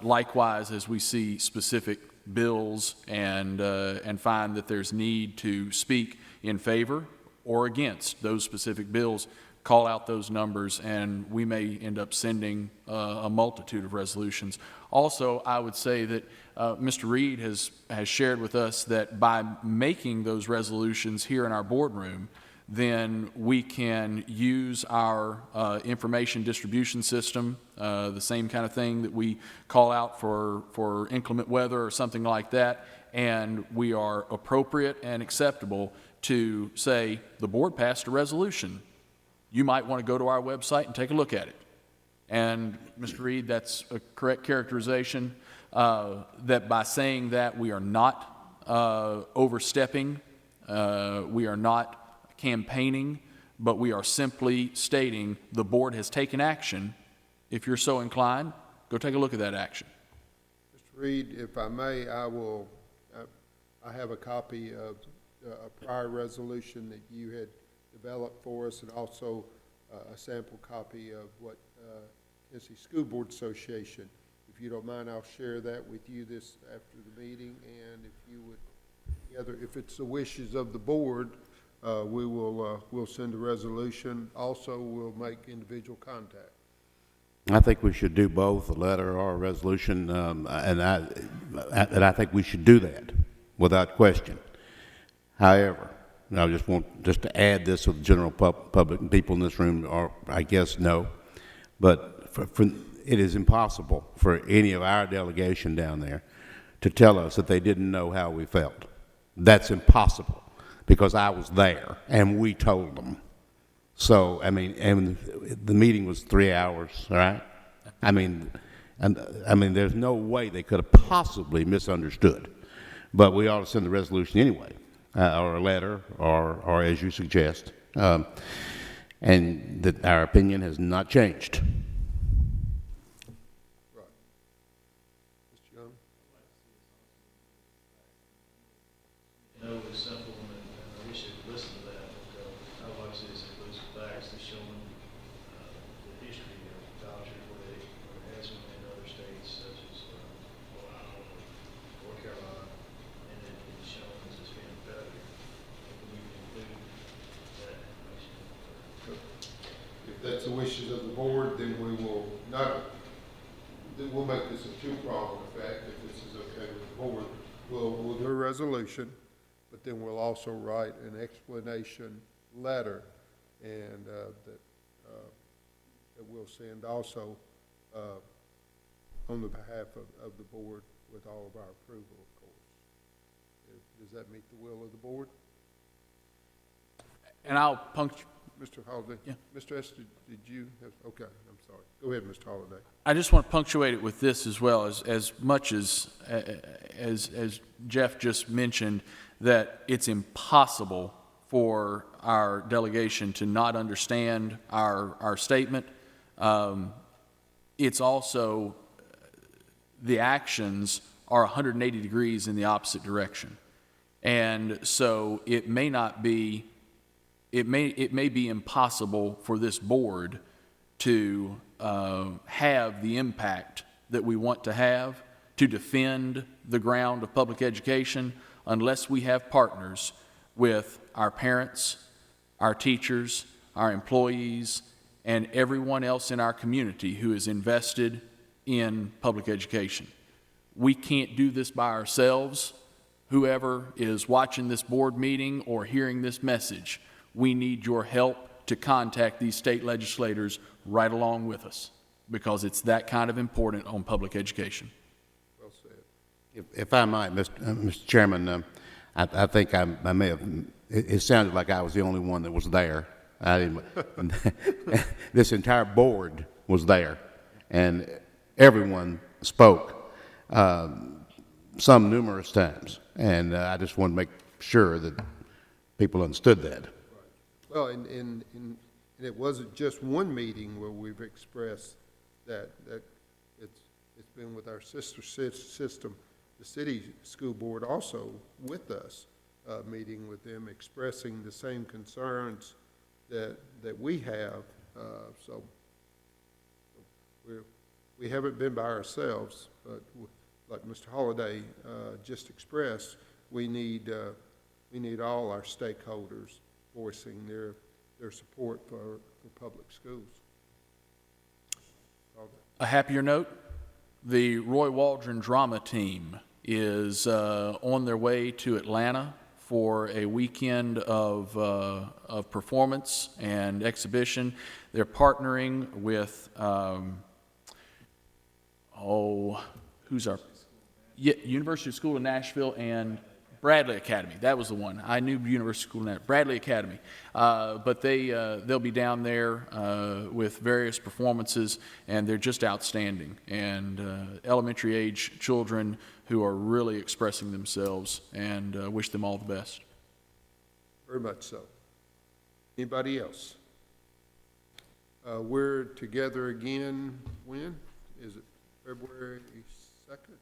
Likewise, as we see specific bills and find that there's need to speak in favor or against those specific bills, call out those numbers, and we may end up sending a multitude of resolutions. Also, I would say that Mr. Reed has shared with us that by making those resolutions here in our boardroom, then we can use our information distribution system, the same kind of thing that we call out for inclement weather or something like that, and we are appropriate and acceptable to say, the board passed a resolution. You might want to go to our website and take a look at it. And Mr. Reed, that's a correct characterization, that by saying that we are not overstepping, we are not campaigning, but we are simply stating the board has taken action. If you're so inclined, go take a look at that action. Mr. Reed, if I may, I have a copy of a prior resolution that you had developed for us, and also a sample copy of what Tennessee School Board Association. If you don't mind, I'll share that with you this after the meeting, and if you would, if it's the wishes of the board, we'll send a resolution. Also, we'll make individual contact. I think we should do both, a letter or a resolution, and I think we should do that without question. However, I just want to add this with the general public and people in this room, or I guess no, but it is impossible for any of our delegation down there to tell us that they didn't know how we felt. That's impossible, because I was there and we told them. So, I mean, and the meeting was 3 hours, right? I mean, there's no way they could have possibly misunderstood. But we ought to send the resolution anyway, or a letter, or as you suggest, and that our opinion has not changed. Right. Mr. Young? No, it's simple, and we should listen to that. I would like to see this include some facts that show the history of vouchers, where it has been in other states such as Ohio or North Carolina, and then it's shown as it's been a failure. We can include that information. If that's the wishes of the board, then we will not, then we'll make this a two-pronged effect. If this is okay with the board, we'll do a resolution, but but then we'll also write an explanation letter, and that we'll send also on the behalf of the board with all of our approval, of course. Does that meet the will of the board? And I'll punctuate. Mr. Holliday? Yeah. Mr. Esther, did you have, okay, I'm sorry. Go ahead, Mr. Holliday. I just want to punctuate it with this as well, as much as Jeff just mentioned, that it's impossible for our delegation to not understand our statement. It's also, the actions are 180 degrees in the opposite direction. And so it may not be, it may be impossible for this board to have the impact that we want to have, to defend the ground of public education, unless we have partners with our parents, our teachers, our employees, and everyone else in our community who is invested in public education. We can't do this by ourselves. Whoever is watching this board meeting or hearing this message, we need your help to contact these state legislators right along with us, because it's that kind of important on public education. Well said. If I might, Mr. Chairman, I think I may have, it sounded like I was the only one that was there. I didn't, this entire board was there, and everyone spoke, some numerous times, and I just wanted to make sure that people understood that. Well, and it wasn't just one meeting where we've expressed that it's been with our sister system, the city school board also with us, meeting with them, expressing the same concerns that we have. So we haven't been by ourselves, but like Mr. Holliday just expressed, we need all our stakeholders voicing their support for public schools. A happier note, the Roy Waldron drama team is on their way to Atlanta for a weekend of performance and exhibition. They're partnering with, University School of Nashville and Bradley Academy. That was the one. I knew University School of Bradley Academy. But they'll be down there with various performances, and they're just outstanding. And elementary age children who are really expressing themselves, and wish them all the best. Very much so. Anybody else? We're together again when? Is it February 2nd?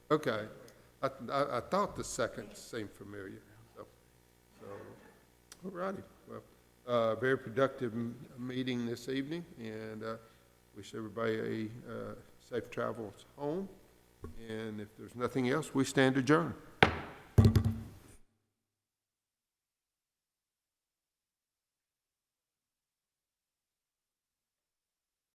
Okay. I thought the second seemed familiar. So all righty. Well, very productive meeting this evening, and wish everybody a safe travels home. And if there's nothing else, we stand adjourned.